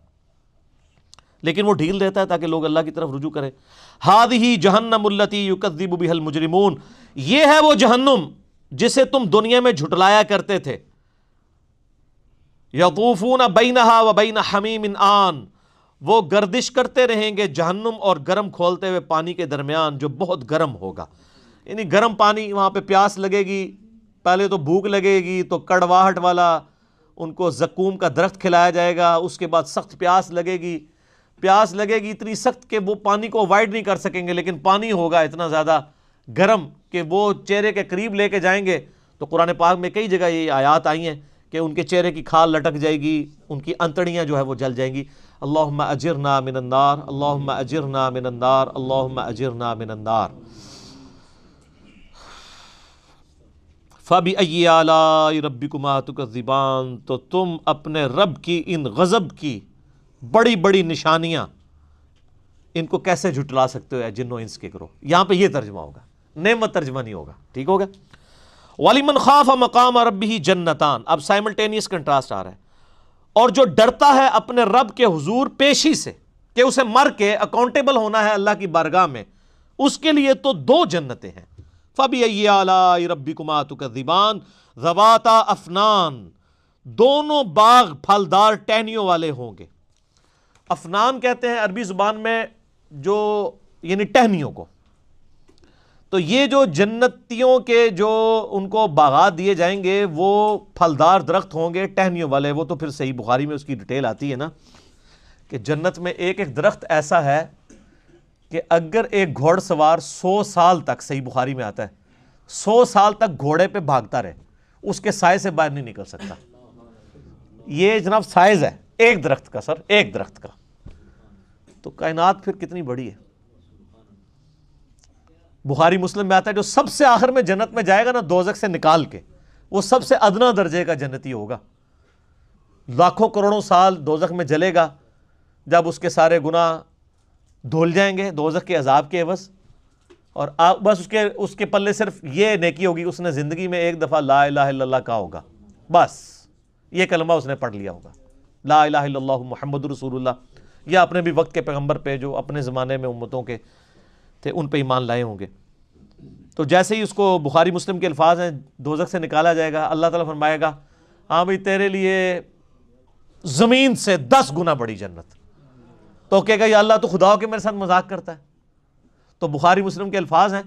لیکن وہ ڈھیل دیتا ہے تاکہ لوگ اللہ کی طرف رجوع کریں. هَذِهِ جَهَنَّمُ الَّتِي يُكَذِّبُ بِهَا الْمُجْرِمُونَ، یہ ہے وہ جہنم جسے تم دنیا میں جھٹلایا کرتے تھے. يَطُوفُونَ بَيْنَهَا وَبَيْنَ حَمِيمٍ آن، وہ گردش کرتے رہیں گے جہنم اور گرم کھولتے ہوئے پانی کے درمیان جو بہت گرم ہوگا. یعنی گرم پانی، وہاں پہ پیاس لگے گی، پہلے تو بھوک لگے گی تو کڑواہٹ والا ان کو زقوم کا درخت کھلایا جائے گا. اس کے بعد سخت پیاس لگے گی اتنی سخت کہ وہ پانی کو اوائڈ نہیں کر سکیں گے، لیکن پانی ہوگا اتنا زیادہ گرم کہ وہ چہرے کے قریب لے کے جائیں گے. تو قرآن پاک میں کئی جگہ یہ آیات آئی ہیں کہ ان کے چہرے کی کھال لٹک جائے گی، ان کی انتڑیاں جو ہے وہ جل جائیں گی۔ اللہم اجرنا من النار، اللہم اجرنا من النار، اللہم اجرنا من النار۔ فَبِأَيِّ آلَاءِ رَبِّكُمَا تُكَذِّبَانِ، تو تم اپنے رب کی ان غضب کی بڑی بڑی نشانیاں ان کو کیسے جھٹلا سکتے ہو اے جنو انس کے گروہ۔ یہاں پہ یہ ترجمہ ہوگا، نعمت ترجمہ نہیں ہوگا، ٹھیک ہوگا۔ وَلِمَنْ خَافَ مَقَامَ رَبِّهِ جَنَّتَانِ، اب سائملٹینیس کنٹراسٹ آ رہا ہے۔ اور جو ڈرتا ہے اپنے رب کے حضور پیشی سے کہ اسے مر کے اکاؤنٹیبل ہونا ہے اللہ کی بارگاہ میں، اس کے لیے تو دو جنتیں ہیں۔ فَبِأَيِّ آلَاءِ رَبِّكُمَا تُكَذِّبَانِ ذَوَاتَا أَفْنَانٍ، دونوں باغ پھلدار ٹہنیوں والے ہوں گے۔ افنان کہتے ہیں عربی زبان میں جو یعنی ٹہنیوں کو۔ تو یہ جو جنتیوں کے جو ان کو باغات دیے جائیں گے وہ پھلدار درخت ہوں گے ٹہنیوں والے۔ وہ تو پھر صحیح بخاری میں اس کی ڈیٹیل آتی ہے نا کہ جنت میں ایک ایک درخت ایسا ہے کہ اگر ایک گھوڑ سوار 100 سال تک، صحیح بخاری میں آتا ہے 100 سال تک گھوڑے پہ بھاگتا رہے، اس کے سائے سے باہر نہیں نکل سکتا۔ یہ جناب سائز ہے ایک درخت کا، سر ایک درخت کا، تو کائنات پھر کتنی بڑی ہے۔ بخاری مسلم میں آتا ہے جو سب سے آخر میں جنت میں جائے گا نا دوزخ سے نکال کے، وہ سب سے ادنا درجے کا جنتی ہوگا، لاکھوں کروڑوں سال دوزخ میں جلے گا، جب اس کے سارے گناہ دھل جائیں گے دوزخ کے عذاب کے عوض، اور بس اس کے پلے صرف یہ نیکی ہوگی، اس نے زندگی میں ایک دفعہ لا الہ الا اللہ کہا ہوگا، بس یہ کلمہ اس نے پڑھ لیا ہوگا، لا الہ الا اللہ محمد رسول اللہ، یا اپنے بھی وقت کے پیغمبر پہ جو اپنے زمانے میں امتوں کے تھے ان پہ ایمان لائے ہوں گے۔ تو جیسے ہی اس کو بخاری مسلم کے الفاظ ہیں دوزخ سے نکالا جائے گا، اللہ تعالیٰ فرمائے گا ہاں بھئی تیرے لیے زمین سے 10 گنا بڑی جنت۔ تو کہے گا یا اللہ تو خدا ہو کے میرے ساتھ مذاق کرتا ہے۔ تو بخاری مسلم کے الفاظ ہیں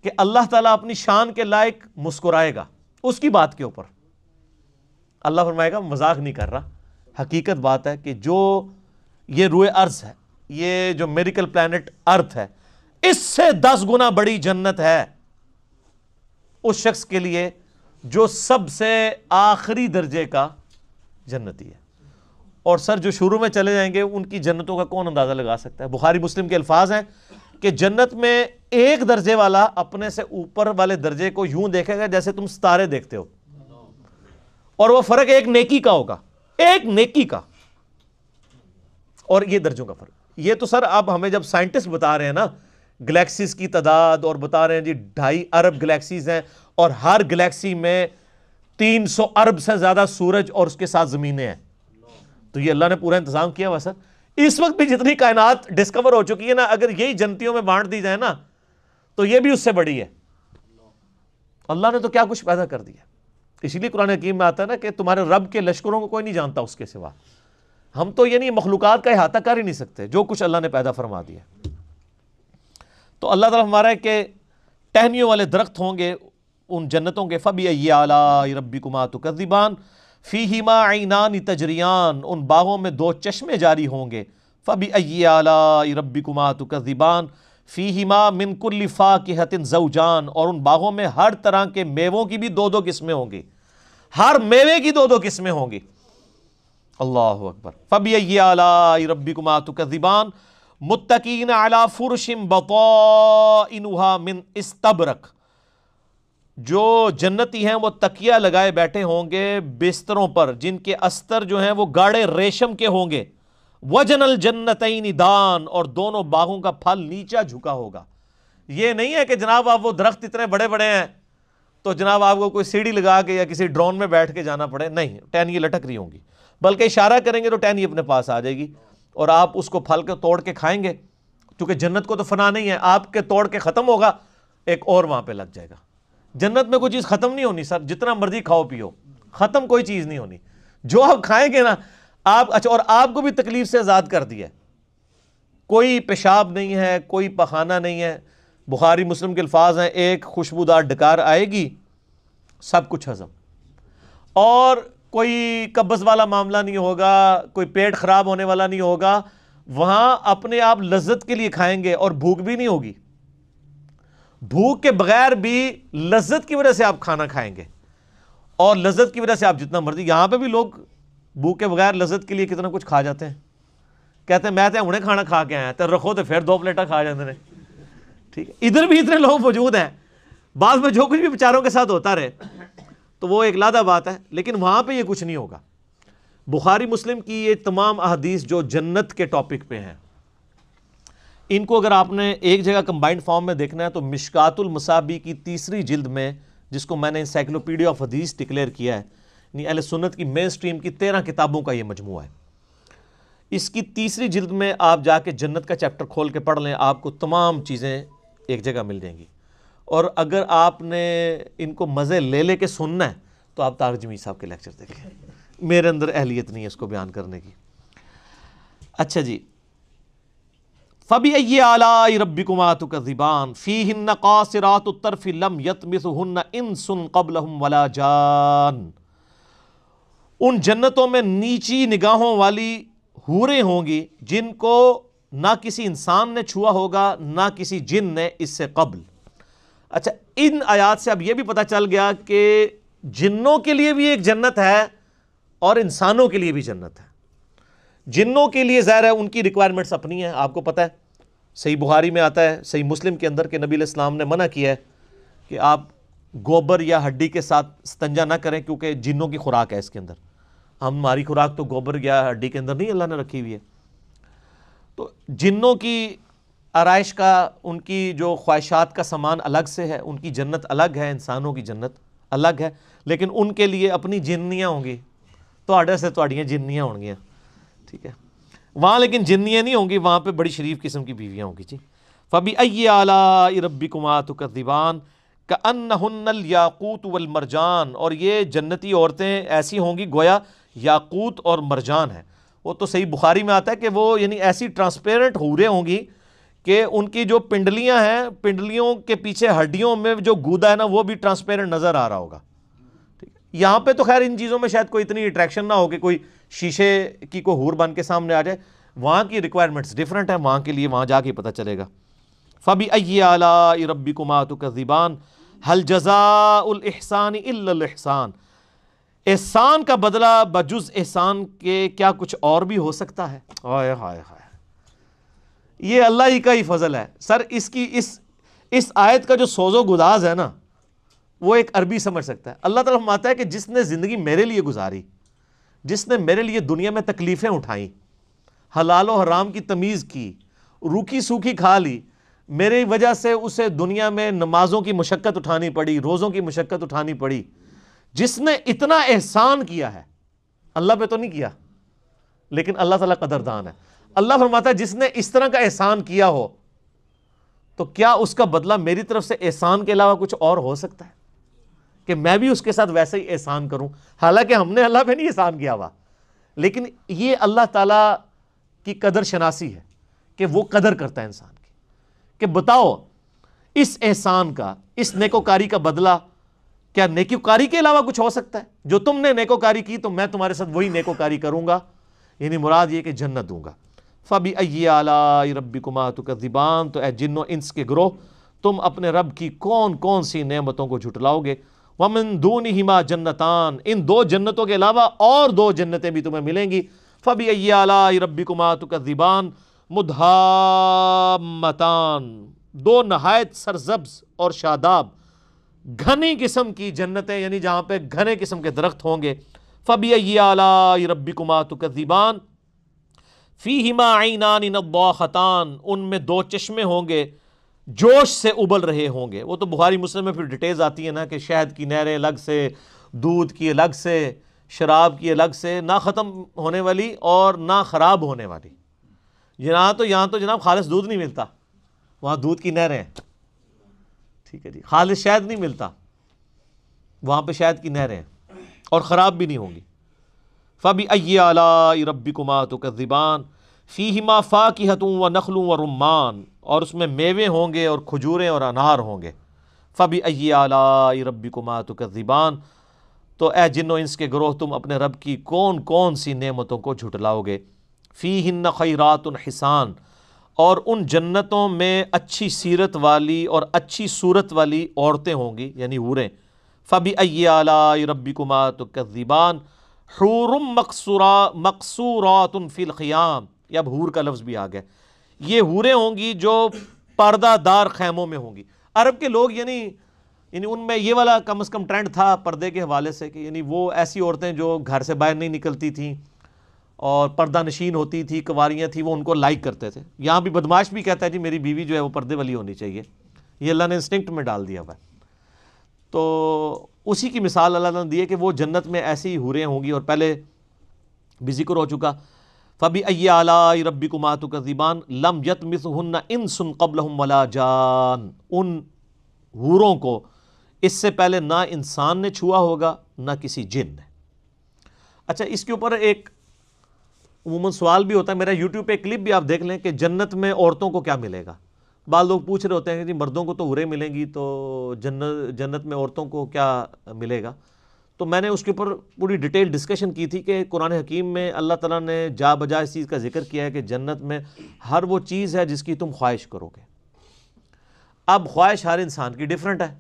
کہ اللہ تعالیٰ اپنی شان کے لائق مسکرائے گا اس کی بات کے اوپر۔ اللہ فرمائے گا مذاق نہیں کر رہا، حقیقت بات ہے کہ جو یہ روئے ارض ہے، یہ جو میریکل پلانٹ ارتھ ہے، اس سے 10 گنا بڑی جنت ہے اس شخص کے لیے جو سب سے آخری درجے کا جنتی ہے۔ اور سر جو شروع میں چلے جائیں گے ان کی جنتوں کا کون اندازہ لگا سکتا ہے۔ بخاری مسلم کے الفاظ ہیں کہ جنت میں ایک درجے والا اپنے سے اوپر والے درجے کو یوں دیکھے گا جیسے تم ستارے دیکھتے ہو، اور وہ فرق ایک نیکی کا ہوگا، ایک نیکی کا، اور یہ درجوں کا فرق۔ یہ تو سر اب ہمیں جب سائنٹسٹ بتا رہے ہیں نا گلیکسیز کی تعداد، اور بتا رہے ہیں جی 2.5 ارب گلیکسیز ہیں اور ہر گلیکسی میں 300 ارب سے زیادہ سورج اور اس کے ساتھ زمینیں ہیں، تو یہ اللہ نے پورا انتظام کیا ہوا سر۔ اس وقت بھی جتنی کائنات ڈسکور ہو چکی ہے نا، اگر یہی جنتیوں میں بانٹ دی جائے نا تو یہ بھی اس سے بڑی ہے۔ اللہ نے تو کیا کچھ پیدا کر دیا۔ اسی لیے قرآن حکیم میں آتا ہے نا کہ تمہارے رب کے لشکروں کو کوئی نہیں جانتا اس کے سوا۔ ہم تو یعنی مخلوقات کا احاطہ کر ہی نہیں سکتے جو کچھ اللہ نے پیدا فرما دیا۔ تو اللہ تعالیٰ ہمارا ہے کہ ٹہنیوں والے درخت ہوں گے ان جنتوں کے۔ فَبِأَيِّ آلَاءِ رَبِّكُمَا تُكَذِّبَانِ فِيهِمَا عَيْنَانِ تَجْرِيَانِ، ان باغوں میں 2 چشمے جاری ہوں گے۔ فَبِأَيِّ آلَاءِ رَبِّكُمَا تُكَذِّبَانِ فِيهِمَا مِن كُلِّ فَاكِهَةٍ زَوْجَانِ، اور ان باغوں میں ہر طرح کے میووں کی بھی 2 قسمیں ہوں گی، ہر میوے کی 2 قسمیں ہوں گی۔ اللہ اکبر۔ فَبِأَيِّ آلَاءِ رَبِّكُمَا تُكَذِّبَانِ مُتَّكِئِينَ عَلَى فُرُشٍ بَطَائِنُهَا مِنْ اِسْتَبْرَقٍ، جو جنتی ہیں وہ تکیہ لگائے بیٹھے ہوں گے بستروں پر جن کے استر جو ہیں وہ گاڑے ریشم کے ہوں گے۔ وَجَنَ الْجَنَّتَيْنِ دَانٍ، اور دونوں باغوں کا پھل نیچا جھکا ہوگا۔ یہ نہیں ہے کہ جناب آپ وہ درخت اتنے بڑے بڑے ہیں تو جناب آپ کو کوئی سیڑھی لگا کے یا کسی ڈرون میں بیٹھ کے جانا پڑے، نہیں، ٹہنی لٹک رہی ہوں گی، بلکہ اشارہ کریں گے تو ٹہنی اپنے پاس آ جائے گی اور آپ اس کو پھل کے توڑ کے کھائیں گے، کیونکہ جنت کو تو فنا نہیں ہے، آپ کے توڑ کے ختم ہوگا ایک اور وہاں پہ لگ جائے گا۔ جنت میں کوئی چیز ختم نہیں ہونی سر، جتنا مرضی کھاؤ پیو، ختم کوئی چیز نہیں ہونی، جو آپ کھائیں گے نا آپ۔ اچھا، اور آپ کو بھی تکلیف سے آزاد کر دیا ہے، کوئی پیشاب نہیں ہے، کوئی پخانہ نہیں ہے۔ بخاری مسلم کے الفاظ ہیں ایک خوشبودار ڈکار آئے گی سب کچھ ہضم، اور کوئی قبض والا معاملہ نہیں ہوگا، کوئی پیٹ خراب ہونے والا نہیں ہوگا۔ وہاں اپنے آپ لذت کے لیے کھائیں گے اور بھوک بھی نہیں ہوگی، بھوک کے بغیر بھی لذت کی وجہ سے آپ کھانا کھائیں گے، اور لذت کی وجہ سے آپ جتنا مرضی، یہاں پہ بھی لوگ بھوک کے بغیر لذت کے لیے کتنا کچھ کھا جاتے ہیں، کہتے ہیں میں تو انہیں کھانا کھا کے آیا تو رکھو تو پھر 2 پلیٹیں کھا جاتے ہیں. ٹھیک ہے، ادھر بھی اتنے لوگ موجود ہیں، بعض میں جو کچھ بھی بیچاروں کے ساتھ ہوتا رہے تو وہ ایک علیحدہ بات ہے، لیکن وہاں پہ یہ کچھ نہیں ہوگا. بخاری مسلم کی یہ تمام احادیث جو جنت کے ٹاپک پہ ہیں، ان کو اگر آپ نے ایک جگہ کمبائنڈ فارم میں دیکھنا ہے تو مشکات المصابیح کی 3 جلد میں، جس کو میں نے انسائکلوپیڈیا آف حدیث ڈکلیئر کیا ہے، یعنی اہل سنت کی مین سٹریم کی 13 کتابوں کا یہ مجموعہ ہے، اس کی 3 جلد میں آپ جا کے جنت کا چیپٹر کھول کے پڑھ لیں، آپ کو تمام چیزیں ایک جگہ مل جائیں گی. اور اگر آپ نے ان کو مزے لے لے کے سننا ہے تو آپ طارق جمیل صاحب کے لیکچر دیکھیں، میرے اندر اہلیت نہیں ہے اس کو بیان کرنے کی. اچھا جی، فَبِأَيِّ آلَاءِ رَبِّكُمَا تُكَذِّبَانِ فِيهِنَّ قَاصِرَاتُ الطَّرْفِ لَمْ يَطْمِثُهُنَّ إِنسٌ قَبْلَهُمْ وَلَا جَانٌ. ان جنتوں میں نیچی نگاہوں والی حوریں ہوں گی جن کو نہ کسی انسان نے چھوا ہوگا نہ کسی جن نے اس سے قبل. اچھا، ان آیات سے اب یہ بھی پتہ چل گیا کہ جنوں کے لیے بھی ایک جنت ہے اور انسانوں کے لیے بھی جنت ہے. جنوں کے لیے ظاہر ہے ان کی ریکوائرمنٹس اپنی ہیں، آپ کو پتہ ہے، صحیح بخاری میں آتا ہے، صحیح مسلم کے اندر کہ نبی علیہ السلام نے منع کیا ہے کہ آپ گوبر یا ہڈی کے ساتھ استنجا نہ کریں، کیونکہ جنوں کی خوراک ہے اس کے اندر. ہماری خوراک تو گوبر یا ہڈی کے اندر نہیں اللہ نے رکھی ہوئی ہے. تو جنوں کی آرائش کا، ان کی جو خواہشات کا سامان الگ سے ہے، ان کی جنت الگ ہے، انسانوں کی جنت الگ ہے، لیکن ان کے لیے اپنی جنیاں ہوں گی، تواڈے سے تواڈیاں جنیاں ہوں گیاں. ٹھیک ہے، وہاں لیکن جنیاں نہیں ہوں گی، وہاں پہ بڑی شریف قسم کی بیویاں ہوں گی. جی، فَبِأَيِّ آلَاءِ رَبِّكُمَا تُكَذِّبَانِ كَأَنَّهُنَّ الْيَاقُوتُ وَالْمَرْجَانُ. اور یہ جنتی عورتیں ایسی ہوں گی گویا یاقوت اور مرجان ہے. وہ تو صحیح بخاری میں آتا ہے کہ وہ یعنی ایسی ٹرانسپیرنٹ حوریں ہوں گی کہ ان کی جو پنڈلیاں ہیں، پنڈلیوں کے پیچھے ہڈیوں میں جو گودا ہے نا، وہ بھی ٹرانسپیرنٹ نظر آ رہا ہوگا. ٹھیک ہے، یہاں پہ تو خیر ان چیزوں میں شاید کوئی اتنی اٹریکشن نہ ہو کہ کوئی شیشے کی کوئی حور بن کے سامنے آ جائے. وہاں کی ریکوائرمنٹس ڈیفرنٹ ہیں، وہاں کے لیے وہاں جا کے پتہ چلے گا. فَبِأَيِّ آلَاءِ رَبِّكُمَا تُكَذِّبَانِ هَلْ جَزَاءُ الْإِحْسَانِ إِلَّا الْإِحْسَانُ. احسان کا بدلہ بجز احسان کے کیا کچھ اور بھی ہو سکتا ہے؟ ہائے ہائے ہائے، یہ اللہ ہی کا ہی فضل ہے. سر اس آیت کا جو سوز و گداز ہے نا، وہ ایک عربی سمجھ سکتا ہے. اللہ تعالیٰ فرماتا ہے کہ جس نے زندگی میرے لیے گزاری، جس نے میرے لیے دنیا میں تکلیفیں اٹھائیں، حلال و حرام کی تمیز کی، روکھی سوکھی کھا لی، میری وجہ سے اسے دنیا میں نمازوں کی مشقت اٹھانی پڑی، روزوں کی مشقت اٹھانی پڑی، جس نے اتنا احسان کیا ہے، اللہ پہ تو نہیں کیا لیکن اللہ تعالیٰ قدردان ہے. اللہ فرماتا ہے جس نے اس طرح کا احسان کیا ہو تو کیا اس کا بدلہ میری طرف سے احسان کے علاوہ کچھ اور ہو سکتا ہے کہ میں بھی اس کے ساتھ ویسے ہی احسان کروں؟ حالانکہ ہم نے اللہ پہ نہیں احسان کیا ہوا، لیکن یہ اللہ تعالیٰ کی قدر شناسی ہے کہ وہ قدر کرتا ہے انسان کی، کہ بتاؤ اس احسان کا، اس نیکوکاری کا بدلہ کیا نیکوکاری کے علاوہ کچھ ہو سکتا ہے؟ جو تم نے نیکوکاری کی تو میں تمہارے ساتھ وہی نیکوکاری کروں گا، یعنی مراد یہ کہ جنت دوں گا. فَبِأَيِّ آلَاءِ رَبِّكُمَا تُكَذِّبَانِ. تو اے جنوں انس کے گروہ، تم اپنے رب کی کون کون سی نعمتوں کو جھٹلاؤ گے. وَمِن دُونِهِمَا جَنَّتَانِ. ان 2 جنتوں کے علاوہ اور 2 جنتیں بھی تمہیں ملیں گی. فَبِأَيِّ آلَاءِ رَبِّكُمَا تُكَذِّبَانِ مُدْهَامَّتَانِ. 2 نہایت سرسبز اور شاداب گھنی قسم کی جنتیں، یعنی جہاں پہ گھنے قسم کے درخت ہوں گے. فَبِأَيِّ آلَاءِ رَبِّكُمَا تُكَذِّبَانِ فِيهِمَا عَيْنَانِ نَضَّاخَتَانِ. ان میں 2 چشمے ہوں گے جوش سے ابل رہے ہوں گے. وہ تو بخاری مسلم میں پھر ڈیٹیلز آتی ہیں نا کہ شہد کی نہریں الگ سے، دودھ کی الگ سے، شراب کی الگ سے، نہ ختم ہونے والی اور نہ خراب ہونے والی. یہاں تو جناب خالص دودھ نہیں ملتا، وہاں دودھ کی نہریں ہیں. ٹھیک ہے جی، خالص شہد نہیں ملتا، وہاں پہ شہد کی نہریں ہیں اور خراب بھی نہیں ہوں گی. فَبِأَيِّ آلَاءِ رَبِّكُمَا تُكَذِّبَانِ فِيهِمَا فَاكِهَةٌ وَنَخْلٌ وَرُمَّانٌ. اور اس میں میوے ہوں گے اور کھجوریں اور انار ہوں گے. فَبِأَيِّ آلَاءِ رَبِّكُمَا تُكَذِّبَانِ. تو اے جنوں انس کے گروہ، تم اپنے رب کی کون کون سی نعمتوں کو جھٹلاؤ گے. فِيهِنَّ خَيْرَاتٌ حِسَانٌ. اور ان جنتوں میں اچھی سیرت والی اور اچھی صورت والی عورتیں ہوں گی، یعنی حوریں. فَبِأَيِّ آلَاءِ رَبِّكُمَا تُكَذِّبَانِ حُورٌ مَقْصُورَاتٌ فِي الْخِيَامِ. یہ اب حور کا لفظ بھی آ گیا. یہ حوریں ہوں گی جو پردہ دار خیموں میں ہوں گی. عرب کے لوگ یعنی ان میں یہ والا کم از کم ٹرینڈ تھا پردے کے حوالے سے کہ یعنی وہ ایسی عورتیں جو گھر سے باہر نہیں نکلتی تھیں اور پردہ نشین ہوتی تھی، کنواریاں تھیں، وہ ان کو لائک کرتے تھے. یہاں بھی بدماش بھی کہتا ہے جی میری بیوی جو ہے وہ پردے والی ہونی چاہیے. یہ اللہ نے انسٹنکٹ میں ڈال دیا ہوا ہے. تو اسی کی مثال اللہ تعالیٰ نے دی ہے کہ وہ جنت میں ایسی حوریں ہوں گی، اور پہلے بھی ذکر ہو چکا فَبِأَيِّ آلَاءِ رَبِّكُمَا تُكَذِّبَانِ لَمْ يَطْمِثْهُنَّ إِنسٌ قَبْلَهُمْ وَلَا جَانٌ. ان حوروں کو اس سے پہلے نہ انسان نے چھوا ہوگا نہ کسی جن نے. اچھا، اس کے اوپر ایک عموماً سوال بھی ہوتا ہے. میرا یوٹیوب پہ ایک کلپ بھی آپ دیکھ لیں کہ جنت میں عورتوں کو کیا ملے گا. بعض لوگ پوچھ رہے ہوتے ہیں کہ جی مردوں کو تو حوریں ملیں گی، تو جنت میں عورتوں کو کیا ملے گا. تو میں نے اس کے اوپر پوری ڈیٹیل ڈسکشن کی تھی کہ قرآن حکیم میں اللہ تعالیٰ نے جا بجا اس چیز کا ذکر کیا ہے کہ جنت میں ہر وہ چیز ہے جس کی تم خواہش کرو گے. اب خواہش ہر انسان کی ڈیفرنٹ ہے،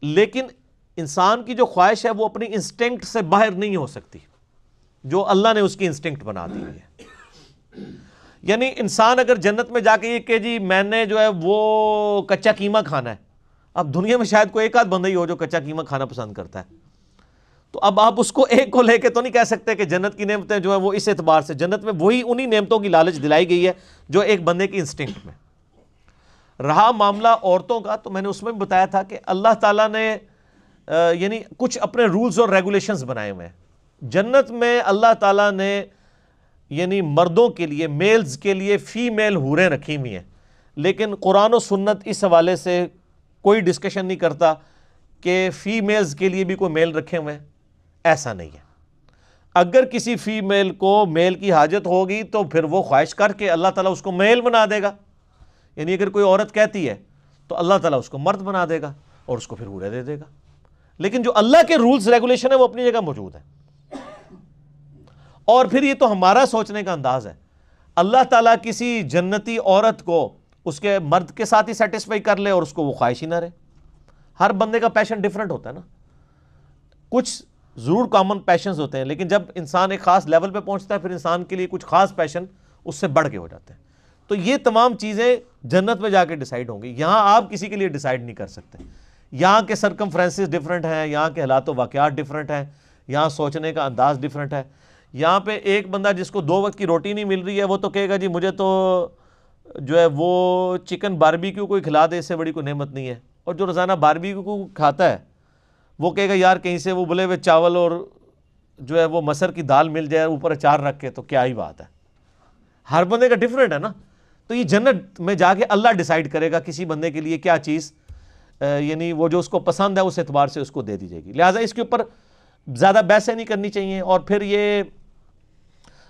لیکن انسان کی جو خواہش ہے وہ اپنی انسٹنکٹ سے باہر نہیں ہو سکتی جو اللہ نے اس کی انسٹنکٹ بنا دی ہے. یعنی انسان اگر جنت میں جا کے یہ کہ جی میں نے جو ہے وہ کچا قیمہ کھانا ہے، اب دنیا میں شاید کوئی ایک آدھ بندہ ہی ہو جو کچا قیمہ کھانا پسند کرتا ہے، تو اب آپ اس کو ایک کو لے کے تو نہیں کہہ سکتے کہ جنت کی نعمتیں جو ہیں وہ اس اعتبار سے جنت میں وہی انہی نعمتوں کی لالچ دلائی گئی ہے جو ایک بندے کی انسٹنکٹ میں. رہا معاملہ عورتوں کا، تو میں نے اس میں بھی بتایا تھا کہ اللہ تعالیٰ نے یعنی کچھ اپنے رولز اور ریگولیشنز بنائے ہوئے ہیں. جنت میں اللہ تعالیٰ نے یعنی مردوں کے لیے، میلز کے لیے فیمیل حوریں رکھی ہوئی ہیں، لیکن قرآن و سنت اس حوالے سے کوئی ڈسکشن نہیں کرتا کہ فیمیلز کے لیے بھی کوئی میل رکھے ہوئے ہیں. ایسا نہیں ہے. اگر کسی فیمیل کو میل کی حاجت ہوگی تو پھر وہ خواہش کر کے اللہ تعالیٰ اس کو میل بنا دے گا. یعنی اگر کوئی عورت کہتی ہے تو اللہ تعالیٰ اس کو مرد بنا دے گا اور اس کو پھر حوریں دے دے گا. لیکن جو اللہ کے رولز ریگولیشن ہے وہ اپنی جگہ موجود ہے. اور پھر یہ تو ہمارا سوچنے کا انداز ہے. اللہ تعالیٰ کسی جنتی عورت کو اس کے مرد کے ساتھ ہی سیٹسفائی کر لے اور اس کو وہ خواہش ہی نہ رہے. ہر بندے کا پیشن ڈیفرنٹ ہوتا ہے نا. کچھ ضرور کامن پیشنز ہوتے ہیں، لیکن جب انسان ایک خاص لیول پہ پہنچتا ہے پھر انسان کے لیے کچھ خاص پیشن اس سے بڑھ کے ہو جاتے ہیں. تو یہ تمام چیزیں جنت میں جا کے ڈیسائیڈ ہوں گی. یہاں آپ کسی کے لیے ڈیسائیڈ نہیں کر سکتے. یہاں کے سرکمفرنسز ڈیفرنٹ ہیں، یہاں کے حالات و واقعات ڈیفرنٹ ہیں، یہاں سوچنے کا انداز ڈیفرنٹ ہے. یہاں پہ ایک بندہ جس کو 2 وقت کی روٹی نہیں مل رہی ہے وہ تو کہے گا جی مجھے تو جو ہے وہ چکن باربیکیو کوئی کھلا دے اس سے بڑی کوئی نعمت نہیں ہے. اور جو روزانہ باربیکیو کو کھاتا ہے وہ کہے گا یار کہیں سے وہ بلے ہوئے چاول اور جو ہے وہ مسر کی دال مل جائے اوپر اچار رکھ کے تو کیا ہی بات ہے. ہر بندے کا ڈیفرنٹ ہے نا. تو یہ جنت میں جا کے اللہ ڈیسائیڈ کرے گا کسی بندے کے لیے کیا چیز یعنی وہ جو اس کو پسند ہے اس اعتبار سے اس کو دے دی جائے گی. لہٰذا اس کے اوپر زیادہ بحثیں نہیں کرنی چاہیے. اور پھر یہ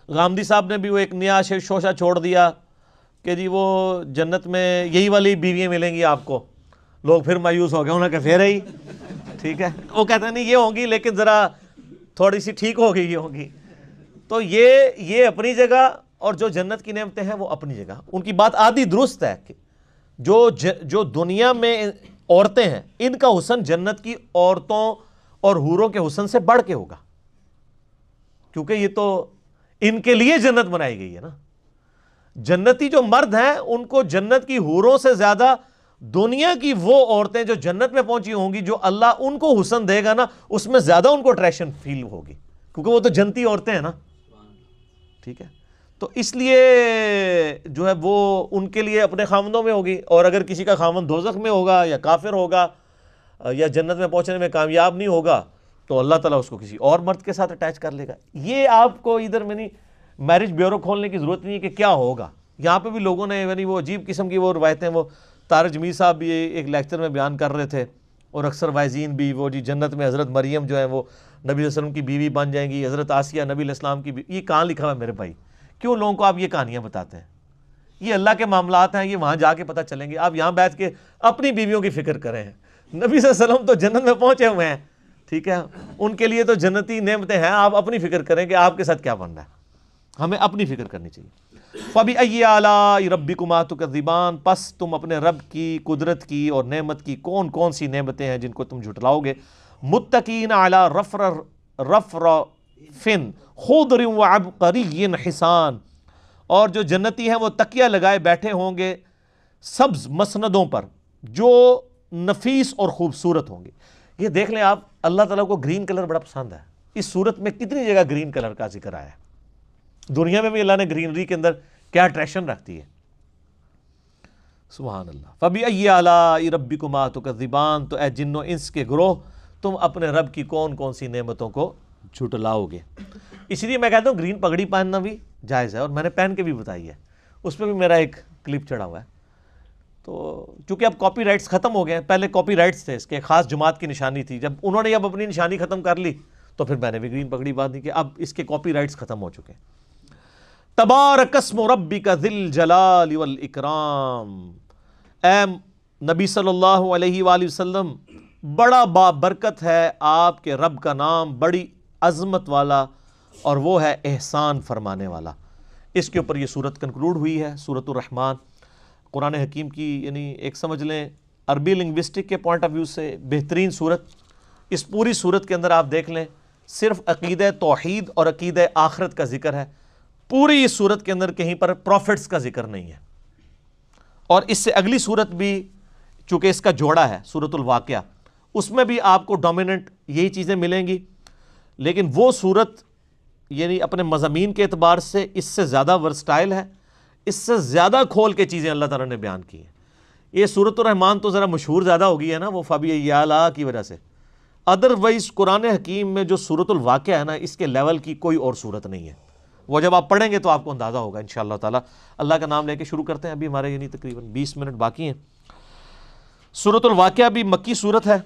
غامدی صاحب نے بھی وہ ایک نیا شوشہ چھوڑ دیا کہ جی وہ جنت میں یہی والی بیویاں ملیں گی آپ کو. لوگ پھر مایوس ہو گئے، انہوں نے کہا پھر ہی ٹھیک ہے. وہ کہتے ہیں نہیں یہ ہوں گی لیکن ذرا تھوڑی سی ٹھیک ہو گئی یہ ہوں گی. تو یہ اپنی جگہ اور جو جنت کی نعمتیں ہیں وہ اپنی جگہ. ان کی بات آدھی درست ہے کہ جو دنیا میں عورتیں ہیں ان کا حسن جنت کی عورتوں اور حوروں کے حسن سے بڑھ کے ہوگا، کیونکہ یہ تو ان کے لیے جنت بنائی گئی ہے نا. جنتی جو مرد ہیں ان کو جنت کی حوروں سے زیادہ دنیا کی وہ عورتیں جو جنت میں پہنچی ہوں گی جو اللہ ان کو حسن دے گا نا اس میں زیادہ ان کو اٹریکشن فیل ہوگی، کیونکہ وہ تو جنتی عورتیں ہیں نا. ٹھیک ہے. تو اس لیے جو ہے وہ ان کے لیے اپنے خاوندوں میں ہوگی. اور اگر کسی کا خاوند دوزخ میں ہوگا یا کافر ہوگا یا جنت میں پہنچنے میں کامیاب نہیں ہوگا تو اللہ تعالیٰ اس کو کسی اور مرد کے ساتھ اٹیچ کر لے گا. یہ آپ کو ادھر میں نہیں میرج بیورو کھولنے کی ضرورت نہیں ہے کہ کیا ہوگا. یہاں پہ بھی لوگوں نے یعنی وہ عجیب قسم کی وہ روایتیں وہ طارق جمیل صاحب بھی ایک لیکچر میں بیان کر رہے تھے اور اکثر وائزین بھی وہ جی جنت میں حضرت مریم جو ہے وہ نبی علیہ السلام کی بیوی بن جائیں گی، حضرت آسیہ نبی علیہ السلام کی بیوی. یہ کہاں لکھا ہوا ہے میرے بھائی؟ کیوں لوگوں کو آپ یہ کہانیاں بتاتے ہیں؟ یہ اللہ کے معاملات ہیں، یہ وہاں جا کے پتہ چلیں گے. آپ یہاں بیٹھ کے اپنی بیویوں کی فکر کریں. نبی صلی اللہ علیہ وسلم تو جنت میں پہنچے ہوئے ہیں، ٹھیک ہے، ان کے لیے تو جنتی نعمتیں ہیں. آپ اپنی فکر کریں کہ آپ کے ساتھ کیا بن رہا ہے. ہمیں اپنی فکر کرنی چاہیے۔ فَبِأَيِّ آلَاءِ رَبِّكُمَا تُكَذِّبَانِ، پس تم اپنے رب کی قدرت کی اور نعمت کی کون کون سی نعمتیں ہیں جن کو تم جھٹلاؤ گے۔ متقین علی رفرف خضر وعبقری حسان، اور جو جنتی ہیں وہ تکیہ لگائے بیٹھے ہوں گے سبز مسندوں پر جو نفیس اور خوبصورت ہوں گے۔ یہ دیکھ لیں آپ، اللہ تعالیٰ کو گرین کلر بڑا پسند ہے۔ اس صورت میں کتنی جگہ گرین کلر کا ذکر آیا ہے، دنیا میں بھی اللہ نے گرینری کے اندر کیا اٹریکشن رکھتی ہے، سبحان اللہ۔ فَبِأَيِّ آلَاءِ رَبِّكُمَا تُكَذِّبَانِ، تو اے جن و انس کے گروہ، تم اپنے رب کی کون کون سی نعمتوں کو جھٹلاؤ گے۔ اس لیے میں کہتا ہوں گرین پگڑی پہننا بھی جائز ہے، اور میں نے پہن کے بھی بتائی ہے، اس پہ بھی میرا ایک کلپ چڑھا ہوا ہے۔ تو چونکہ اب کاپی رائٹس ختم ہو گئے ہیں، پہلے کاپی رائٹس تھے، اس کے خاص جماعت کی نشانی تھی، جب انہوں نے اب اپنی نشانی ختم کر لی تو پھر میں نے بھی گرین پگڑی باندھی کہ اب اس کے کاپی رائٹس ختم ہو چکے ہیں۔ تبارک اسم ربک ذی الجلال والاکرام، اے نبی صلی اللہ علیہ وآلہ وسلم، بڑا بابرکت ہے آپ کے رب کا نام، بڑی عظمت والا، اور وہ ہے احسان فرمانے والا۔ اس کے اوپر یہ صورت کنکلوڈ ہوئی ہے، سورۃ الرحمن۔ قرآن حکیم کی یعنی ایک سمجھ لیں عربی لنگوسٹک کے پوائنٹ آف ویو سے بہترین صورت۔ اس پوری صورت کے اندر آپ دیکھ لیں صرف عقیدہ توحید اور عقیدہ آخرت کا ذکر ہے، پوری اس صورت کے اندر کہیں پر پروفٹس کا ذکر نہیں ہے۔ اور اس سے اگلی صورت بھی چونکہ اس کا جوڑا ہے، سورۃ الواقعہ، اس میں بھی آپ کو ڈومیننٹ یہی چیزیں ملیں گی، لیکن وہ صورت یعنی اپنے مضامین کے اعتبار سے اس سے زیادہ ورسٹائل ہے، اس سے زیادہ کھول کے چیزیں اللہ تعالیٰ نے بیان کی ہیں۔ یہ سورۃ الرحمن تو ذرا مشہور زیادہ ہو گئی ہے نا، وہ فَبِأَيِّ آلَاء کی وجہ سے، ادروائز قرآن حکیم میں جو سورۃ الواقعہ ہے نا، اس کے لیول کی کوئی اور صورت نہیں ہے۔ وہ جب آپ پڑھیں گے تو آپ کو اندازہ ہوگا انشاءاللہ تعالیٰ۔ اللہ کا نام لے کے شروع کرتے ہیں، ابھی ہمارے یعنی تقریباً 20 منٹ باقی ہیں۔ سورۃ الواقعہ بھی مکی صورت ہے،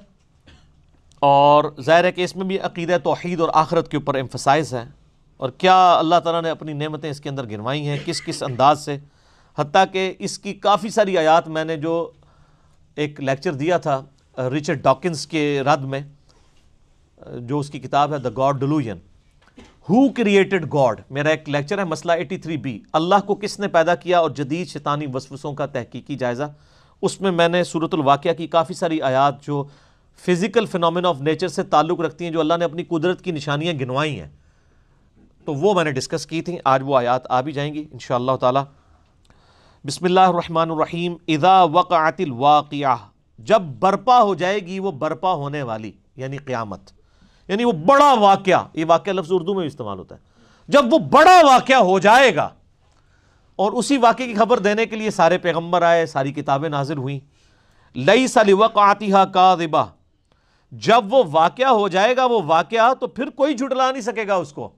اور ظاہر ہے کہ اس میں بھی عقیدہ توحید اور آخرت کے اوپر ایمفسائز ہے، اور کیا اللہ تعالیٰ نے اپنی نعمتیں اس کے اندر گنوائی ہیں، کس کس انداز سے، حتیٰ کہ اس کی کافی ساری آیات میں نے جو ایک لیکچر دیا تھا رچرڈ ڈاکنز کے رد میں، جو اس کی کتاب ہے The God Delusion, who created God, میرا ایک لیکچر ہے مسئلہ 83B، اللہ کو کس نے پیدا کیا اور جدید شیطانی وسوسوں کا تحقیقی جائزہ۔ اس میں نے سورۃ الواقعہ کی کافی ساری آیات جو فزیکل فینومینا آف نیچر سے تعلق رکھتی ہیں، جو اللہ نے اپنی قدرت کی نشانیاں گنوائی ہیں، تو وہ میں نے ڈسکس کی تھیں۔ آج وہ آیات آ بھی جائیں گی انشاءاللہ تعالی۔ بسم اللہ الرحمن الرحیم۔ اذا وقعت الواقعہ، جب برپا ہو جائے گی وہ برپا ہونے والی، یعنی قیامت، یعنی وہ بڑا واقعہ، یہ واقعہ لفظ اردو میں بھی استعمال ہوتا ہے، جب وہ بڑا واقعہ ہو جائے گا، اور اسی واقعے کی خبر دینے کے لیے سارے پیغمبر آئے، ساری کتابیں نازل ہوئیں۔ لیس لوقعتھا کاذبہ، جب وہ واقعہ ہو جائے گا وہ واقعہ، تو پھر کوئی جھٹلا نہیں سکے گا اس کو،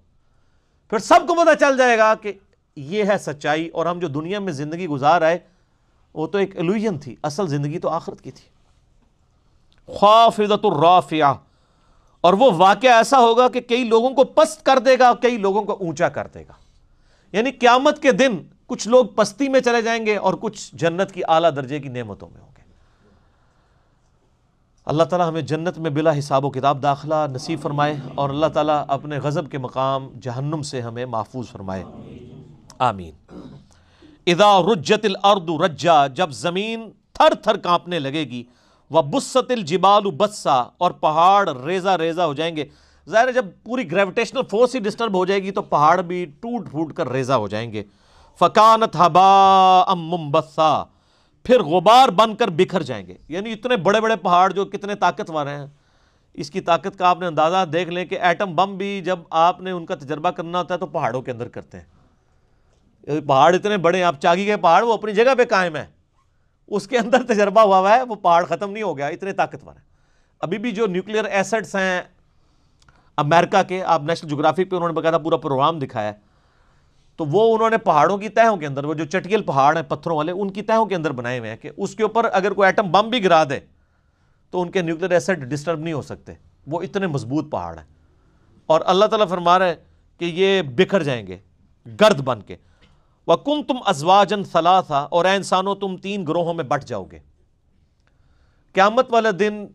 پھر سب کو پتہ چل جائے گا کہ یہ ہے سچائی، اور ہم جو دنیا میں زندگی گزار آئے وہ تو ایک ایلوژن تھی، اصل زندگی تو آخرت کی تھی۔ خافضۃ الرافعہ، اور وہ واقعہ ایسا ہوگا کہ کئی لوگوں کو پست کر دے گا، کئی لوگوں کو اونچا کر دے گا، یعنی قیامت کے دن کچھ لوگ پستی میں چلے جائیں گے اور کچھ جنت کی اعلیٰ درجے کی نعمتوں میں ہوں گے۔ اللہ تعالیٰ ہمیں جنت میں بلا حساب و کتاب داخلہ نصیب فرمائے، اور اللہ تعالیٰ اپنے غضب کے مقام جہنم سے ہمیں محفوظ فرمائے، آمین۔ اذا رجت الارض رجا، جب زمین تھر تھر کانپنے لگے گی، وبست الجبال بسا، اور پہاڑ ریزہ ریزہ ہو جائیں گے۔ ظاہر ہے جب پوری گریویٹیشنل فورس ہی ڈسٹرب ہو جائے گی تو پہاڑ بھی ٹوٹ پھوٹ کر ریزہ ہو جائیں گے۔ فکانت ہباء منبثا، پھر غبار بن کر بکھر جائیں گے، یعنی اتنے بڑے بڑے پہاڑ جو کتنے طاقتور ہیں، اس کی طاقت کا آپ نے اندازہ دیکھ لیں کہ ایٹم بم بھی جب آپ نے ان کا تجربہ کرنا ہوتا ہے تو پہاڑوں کے اندر کرتے ہیں۔ پہاڑ اتنے بڑے ہیں، آپ چاگی کے پہاڑ وہ اپنی جگہ پہ قائم ہے، اس کے اندر تجربہ ہوا ہے، وہ پہاڑ ختم نہیں ہو گیا، اتنے طاقتور ہیں۔ ابھی بھی جو نیوکلیئر ایسڈز ہیں امریکہ کے، آپ نیشنل جغرافک پہ انہوں نے باقاعدہ پورا پروگرام دکھایا ہے، تو وہ انہوں نے پہاڑوں کی تہوں کے اندر، وہ جو چٹیل پہاڑ ہیں پتھروں والے، ان کی تہوں کے اندر بنائے ہوئے ہیں کہ اس کے اوپر اگر کوئی ایٹم بم بھی گرا دے تو ان کے نیوکلیئر ایسڈ ڈسٹرب نہیں ہو سکتے، وہ اتنے مضبوط پہاڑ ہیں۔ اور اللہ تعالیٰ فرما رہے ہیں کہ یہ بکھر جائیں گے گرد بن کے۔ وَكُنْتُمْ أَزْوَاجًا ثَلَاثًا، اور اے انسانوں تم 3 گروہوں میں بٹ جاؤ گے۔ قیامت والے دن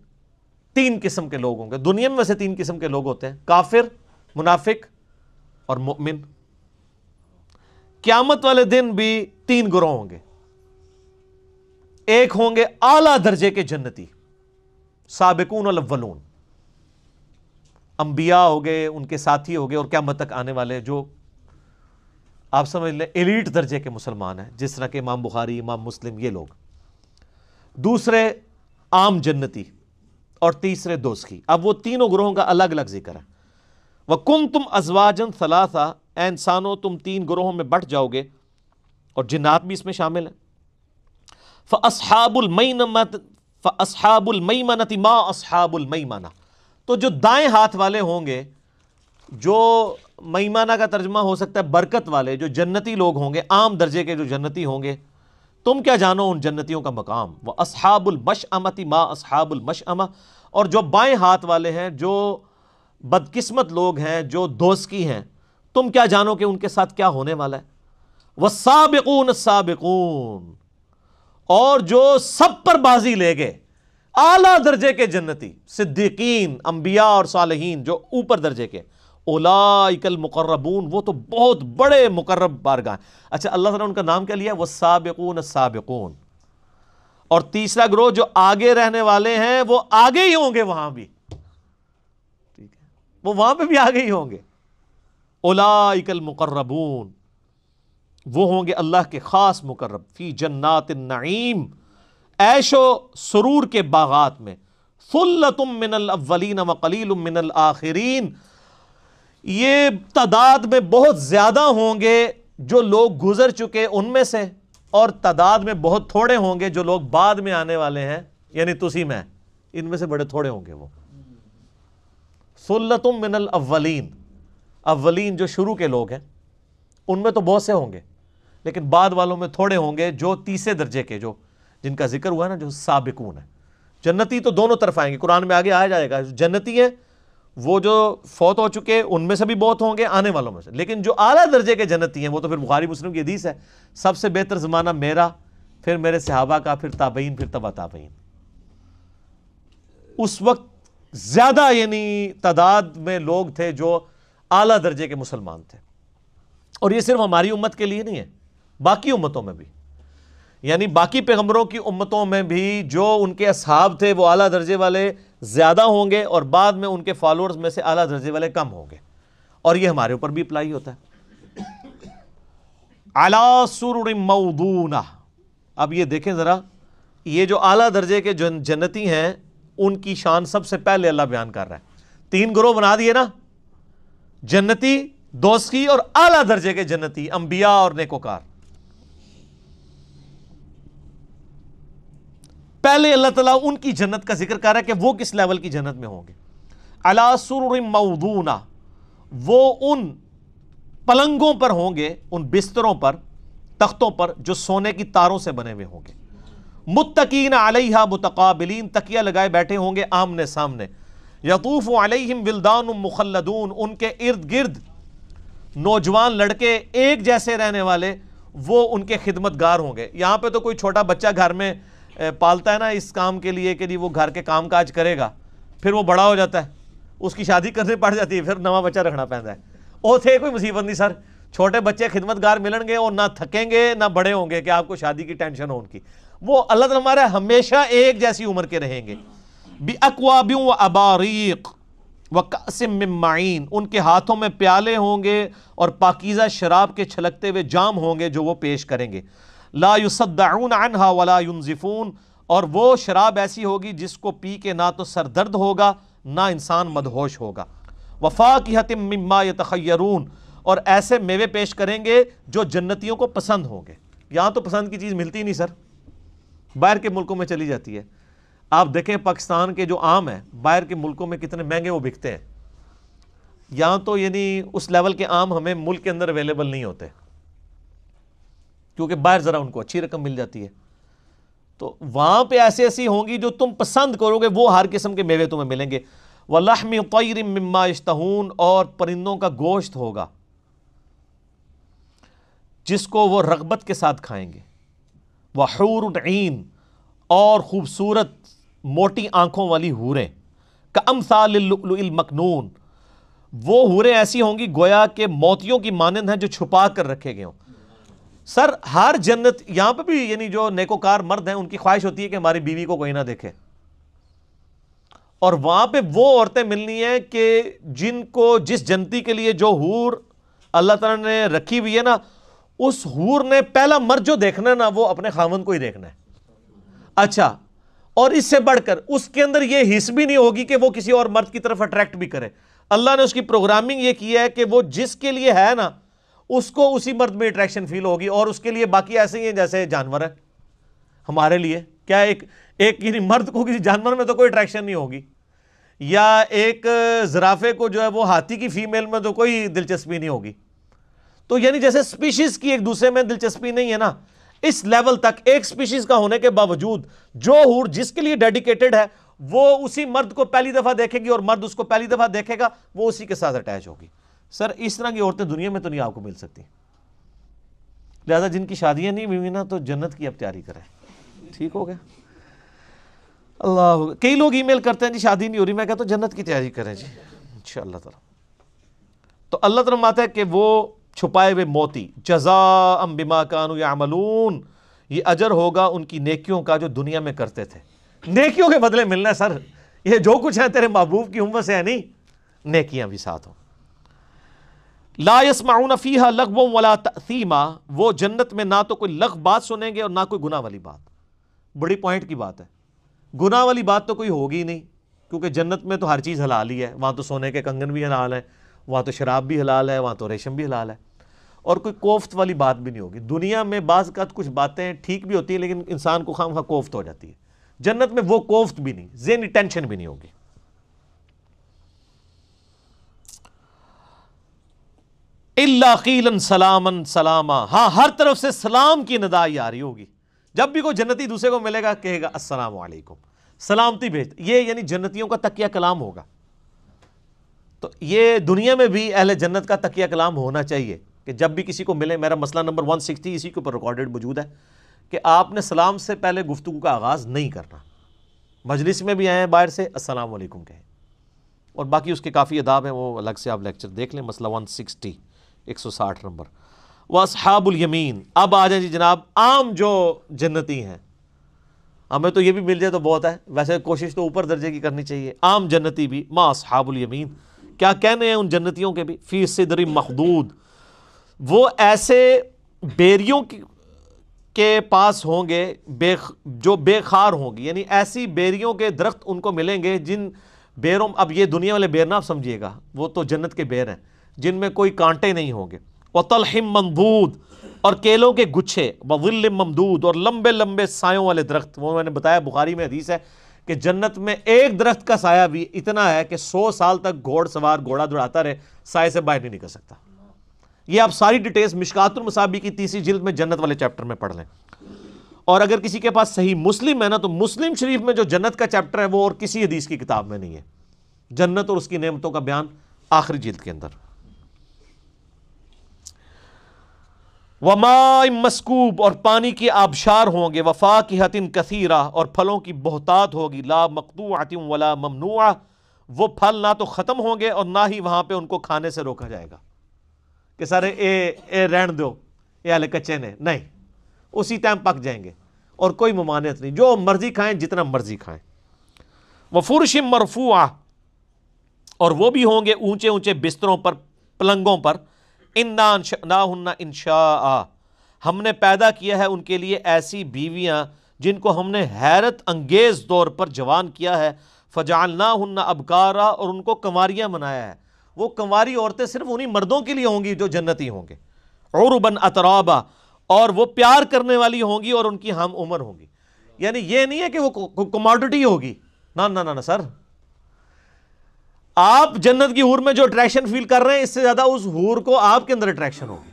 3 قسم کے لوگ ہوں گے، دنیا میں ویسے 3 قسم کے لوگ ہوتے ہیں، کافر، منافق اور مؤمن۔ قیامت والے دن بھی 3 گروہ ہوں گے. ایک ہوں گے اعلیٰ درجے کے جنتی، سابقون الاولون، انبیاء ہو گئے، ان کے ساتھی ہو گئے، اور قیامت تک آنے والے جو آپ سمجھ لیں ایلیٹ درجے کے مسلمان ہیں، جس طرح کہ امام بخاری، امام مسلم، یہ لوگ. دوسرے عام جنتی، اور تیسرے دوزخی. اب وہ تینوں گروہوں کا الگ الگ ذکر ہے. وَكُنْتُمْ أَزْوَاجًا ثَلَاثًا، اے انسانوں تم 3 گروہوں میں بٹ جاؤ گے، اور جنات بھی اس میں شامل ہیں. فَأَصْحَابُ الْمَيْمَنَةِ مَا أَصْحَابُ الْمَيْمَنَةِ، تو جو دائیں ہاتھ والے ہوں گے، جو میمانہ کا ترجمہ ہو سکتا ہے برکت والے، جو جنتی لوگ ہوں گے، عام درجے کے جو جنتی ہوں گے، تم کیا جانو ان جنتیوں کا مقام. وَأَصْحَابُ الْمَشْأَمَةِ مَا أَصْحَابُ الْمَشْأَمَةِ، اور جو بائیں ہاتھ والے ہیں، جو بدقسمت لوگ ہیں، جو دوزخی ہیں، تم کیا جانو کہ ان کے ساتھ کیا ہونے والا ہے. وَالسَّابِقُونَ السَّابِقُونَ، اور جو سب پر بازی لے گئے، اعلیٰ درجے کے جنتی، صدیقین، انبیاء اور صالحین جو اوپر درجے کے، اولئک المقربون، وہ تو بہت بڑے مقرب بارگاہ. اچھا، اللہ تعالیٰ نے ان کا نام کیا لیا؟ والسابقون السابقون. اور تیسرا گروہ جو آگے رہنے والے ہیں، وہ آگے ہی ہوں گے وہاں بھی، ٹھیک ہے، وہ وہاں پہ بھی آگے ہی ہوں گے. اولئک المقربون، وہ ہوں گے اللہ کے خاص مقرب. فی جنات النعیم، عیش و سرور کے باغات میں. ثلۃ من الاولین وقلیل من الآخرین، یہ تعداد میں بہت زیادہ ہوں گے جو لوگ گزر چکے ان میں سے، اور تعداد میں بہت تھوڑے ہوں گے جو لوگ بعد میں آنے والے ہیں، یعنی تسی میں، ان میں سے بڑے تھوڑے ہوں گے وہ. ثلۃ من الاولین، اولین جو شروع کے لوگ ہیں ان میں تو بہت سے ہوں گے، لیکن بعد والوں میں تھوڑے ہوں گے جو تیسرے درجے کے، جو جن کا ذکر ہوا ہے نا، جو سابقون ہیں. جنتی تو دونوں طرف آئیں گے، قرآن میں آگے آیا جائے گا. جنتی ہیں وہ جو فوت ہو چکے، ان میں سے بھی بہت ہوں گے، آنے والوں میں سے. لیکن جو اعلیٰ درجے کے جنتی ہیں وہ تو پھر بخاری مسلم کی حدیث ہے، سب سے بہتر زمانہ میرا، پھر میرے صحابہ کا، پھر تابعین، پھر تبع تابعین. اس وقت زیادہ یعنی تعداد میں لوگ تھے جو اعلیٰ درجے کے مسلمان تھے. اور یہ صرف ہماری امت کے لیے نہیں ہے، باقی امتوں میں بھی، یعنی باقی پیغمبروں کی امتوں میں بھی جو ان کے اصحاب تھے وہ اعلیٰ درجے والے زیادہ ہوں گے، اور بعد میں ان کے فالوورز میں سے اعلیٰ درجے والے کم ہوں گے. اور یہ ہمارے اوپر بھی اپلائی ہوتا ہے. علی سرر موضونہ، اب یہ دیکھیں ذرا، یہ جو اعلیٰ درجے کے جنتی ہیں ان کی شان سب سے پہلے اللہ بیان کر رہا ہے. 3 گروہ بنا دیے نا، جنتی، دوزخی اور اعلیٰ درجے کے جنتی، انبیاء اور نیکوکار. پہلے اللہ تعالیٰ ان کی جنت کا ذکر کر رہا ہے کہ وہ کس لیول کی جنت میں ہوں گے. علی سرر موضونہ، وہ ان پلنگوں پر ہوں گے، ان بستروں پر، تختوں پر جو سونے کی تاروں سے بنے ہوئے ہوں گے. متقین علیہا متقابلین، تکیہ لگائے بیٹھے ہوں گے آمنے سامنے. یطوف علیہم ولدان مخلدون، ان کے ارد گرد نوجوان لڑکے ایک جیسے رہنے والے، وہ ان کے خدمتگار ہوں گے. یہاں پہ تو کوئی چھوٹا بچہ گھر میں پالتا ہے نا اس کام کے لیے کہ جی وہ گھر کے کام کاج کرے گا، پھر وہ بڑا ہو جاتا ہے، اس کی شادی کرنے پڑ جاتی ہے، پھر نواں بچہ رکھنا پڑتا ہے. او تھے کوئی مصیبت نہیں سر، چھوٹے بچے خدمتگار ملیں گے اور نہ تھکیں گے نہ بڑے ہوں گے کہ آپ کو شادی کی ٹینشن ہو ان کی. وہ اللہ تعالیٰ ہمارے ہمیشہ ایک جیسی عمر کے رہیں گے. بِأَكْوَابٍ وَأَبَارِيقٍ وَكَأْسٍ مِّن مَّعِينٍ، ان کے ہاتھوں میں پیالے ہوں گے اور پاکیزہ شراب کے چھلکتے ہوئے جام ہوں گے جو وہ پیش کریں گے. لا يصدعون عنها ولا ينزفون، اور وہ شراب ایسی ہوگی جس کو پی کے نہ تو سر درد ہوگا نہ انسان مدہوش ہوگا. وفاکہۃ مما یتخیرون، اور ایسے میوے پیش کریں گے جو جنتیوں کو پسند ہوں گے. یہاں تو پسند کی چیز ملتی نہیں سر، باہر کے ملکوں میں چلی جاتی ہے. آپ دیکھیں پاکستان کے جو آم ہیں باہر کے ملکوں میں کتنے مہنگے وہ بکتے ہیں. یہاں تو یعنی اس لیول کے آم ہمیں ملک کے اندر اویلیبل نہیں ہوتے، کیونکہ باہر ذرا ان کو اچھی رقم مل جاتی ہے. تو وہاں پہ ایسی ہوں گی جو تم پسند کرو گے، وہ ہر قسم کے میوے تمہیں ملیں گے. وَلَحْمِ طَيْرٍ مِّمَّا يَشْتَهُونَ، اور پرندوں کا گوشت ہوگا جس کو وہ رغبت کے ساتھ کھائیں گے. وَحُورٌ عِین، اور خوبصورت موٹی آنکھوں والی حوریں. کَأَمْثَالِ اللُّؤْلُؤِ الْمَكْنُونِ، وہ حوریں ایسی ہوں گی گویا کہ موتیوں کی مانند ہیں جو چھپا کر رکھے گئے ہوں. سر ہر جنت یہاں پہ بھی یعنی جو نیکوکار مرد ہیں ان کی خواہش ہوتی ہے کہ ہماری بیوی کو کوئی نہ دیکھے، اور وہاں پہ وہ عورتیں ملنی ہیں کہ جن کو جس جنتی کے لیے جو حور اللہ تعالیٰ نے رکھی ہوئی ہے نا، اس حور نے پہلا مرد جو دیکھنا ہے نا وہ اپنے خاوند کو ہی دیکھنا ہے. اچھا، اور اس سے بڑھ کر اس کے اندر یہ حس بھی نہیں ہوگی کہ وہ کسی اور مرد کی طرف اٹریکٹ بھی کرے. اللہ نے اس کی پروگرامنگ یہ کی ہے کہ وہ جس کے لیے ہے نا اس کو اسی مرد میں اٹریکشن فیل ہوگی، اور اس کے لیے باقی ایسے ہی ہیں جیسے جانور ہے. ہمارے لیے کیا ایک یعنی مرد کو کسی جانور میں تو کوئی اٹریکشن نہیں ہوگی، یا ایک زرافے کو جو ہے وہ ہاتھی کی فیمیل میں تو کوئی دلچسپی نہیں ہوگی. تو یعنی جیسے سپیشیز کی ایک دوسرے میں دلچسپی نہیں ہے نا، اس لیول تک ایک سپیشیز کا ہونے کے باوجود جو حور جس کے لیے ڈیڈیکیٹڈ ہے وہ اسی مرد کو پہلی دفعہ دیکھے گی اور مرد اس کو پہلی دفعہ دیکھے گا، وہ اسی کے ساتھ اٹیچ ہوگی. سر اس طرح کی عورتیں دنیا میں تو نہیں آپ کو مل سکتی. لہذا جن کی شادیاں نہیں ہوئی نا تو جنت کی اب تیاری کریں. ٹھیک ہو گیا؟ اللہ. کئی لوگ ای میل کرتے ہیں جی شادی نہیں ہو رہی، میں کہتا ہوں جنت کی تیاری کریں جی انشاءاللہ تعالی. تو اللہ تعالیٰ فرماتا ہے کہ وہ چھپائے ہوئے موتی جزاء بما کانوا یعملون، یہ اجر ہوگا ان کی نیکیوں کا جو دنیا میں کرتے تھے. نیکیوں کے بدلے ملنا ہے سر، یہ جو کچھ ہے تیرے محبوب کی امت سے ہے نہیں، نیکیاں بھی ساتھ ہوں. لا يسمعون فیہا لغوا ولا تأثیما، وہ جنت میں نہ تو کوئی لغو بات سنیں گے اور نہ کوئی گناہ والی بات. بڑی پوائنٹ کی بات ہے. گناہ والی بات تو کوئی ہوگی نہیں، کیونکہ جنت میں تو ہر چیز حلال ہی ہے. وہاں تو سونے کے کنگن بھی حلال ہے، وہاں تو شراب بھی حلال ہے، وہاں تو ریشم بھی حلال ہے، اور کوئی کوفت والی بات بھی نہیں ہوگی. دنیا میں بعض کا کچھ باتیں ٹھیک بھی ہوتی ہیں لیکن انسان کو خواہ کوفت ہو جاتی ہے. جنت میں وہ کوفت بھی نہیں، ذہنی ٹینشن بھی نہیں ہوگی. الا قیلا سلاما سلاما، ہاں ہر طرف سے سلام کی ندا آ رہی ہوگی. جب بھی کوئی جنتی دوسرے کو ملے گا کہے گا السلام علیکم، سلامتی بھیج. یہ یعنی جنتیوں کا تکیہ کلام ہوگا. تو یہ دنیا میں بھی اہل جنت کا تکیہ کلام ہونا چاہیے کہ جب بھی کسی کو ملے. میرا مسئلہ نمبر 160 اسی کے اوپر ریکارڈڈ موجود ہے کہ آپ نے سلام سے پہلے گفتگو کا آغاز نہیں کرنا. مجلس میں بھی آئے ہیں باہر سے السلام علیکم کہیں، اور باقی اس کے کافی آداب ہیں، وہ الگ سے آپ لیکچر دیکھ لیں. مسئلہ 160 160 نمبر. وَأَصْحَابُ الْيَمِينَ. اب آ جائیں جی جناب عام جو جنتی ہیں. ہمیں تو یہ بھی مل جائے تو بہت ہے، ویسے کوشش تو اوپر درجے کی کرنی چاہیے. عام جنتی بھی ما اصحاب الیمین، کیا کہنے ہیں ان جنتیوں کے بھی؟ فی صدر مخدود، وہ ایسے بیریوں کے پاس ہوں گے جو بے خار ہوں گی، یعنی ایسی بیریوں کے درخت ان کو ملیں گے جن بیروں، اب یہ دنیا والے بیر نہ آپ سمجھیے گا، وہ تو جنت کے بیر ہیں جن میں کوئی کانٹے نہیں ہوں گے. وَطَلْحٍ مَنْضُودٍ، اور کیلوں کے گچھے. وَظِلٍّ مَمْدُودٍ، اور لمبے لمبے سایوں والے درخت. وہ میں نے بتایا بخاری میں حدیث ہے کہ جنت میں ایک درخت کا سایہ بھی اتنا ہے کہ 100 سال تک گھوڑ سوار گھوڑا دوڑاتا رہے سائے سے باہر نہیں نکل سکتا. یہ آپ ساری ڈیٹیلز مشکات المصابیح کی 3 جلد میں جنت والے چیپٹر میں پڑھ لیں. اور اگر کسی کے پاس صحیح مسلم ہے نا تو مسلم شریف میں جو جنت کا چیپٹر ہے وہ اور کسی حدیث کی کتاب میں نہیں ہے. جنت اور اس کی نعمتوں کا بیان آخری جلد کے اندر. وَمَاءٍ مَسْکوب، اور پانی کی آبشار ہوں گے. وَفَاکِہَةٍ کَثِیرَةٍ، اور پھلوں کی بہتات ہوگی. لَا مَقْطُوعَةٍ وَلَا مَمْنُوعَةٍ، وہ پھل نہ تو ختم ہوں گے اور نہ ہی وہاں پہ ان کو کھانے سے روکا جائے گا کہ سارے اے رہن دو یہ والے کچے نے، نہیں، اسی ٹائم پک جائیں گے اور کوئی ممانعت نہیں، جو مرضی کھائیں جتنا مرضی کھائیں. وَفُرُشٍ مَرْفُوعَةٍ، اور وہ بھی ہوں گے اونچے اونچے بستروں پر، پلنگوں پر. اِنَّا أَنشَأْنَاهُنَّ إِنشَاءً، ہم نے پیدا کیا ہے ان کے لیے ایسی بیویاں جن کو ہم نے حیرت انگیز طور پر جوان کیا ہے. فَجَعَلْنَاهُنَّ أَبْكَارًا، اور ان کو کنواریاں بنایا ہے. وہ کنواری عورتیں صرف انہی مردوں کے لیے ہوں گی جو جنتی ہوں گے. عُرُبًا أَتْرَابًا، اور وہ پیار کرنے والی ہوں گی اور ان کی ہم عمر ہوں گی. یعنی یہ نہیں ہے کہ وہ کموڈٹی ہوگی، نہ سر. آپ جنت کی حور میں جو اٹریکشن فیل کر رہے ہیں اس سے زیادہ اس حور کو آپ کے اندر اٹریکشن ہوگی.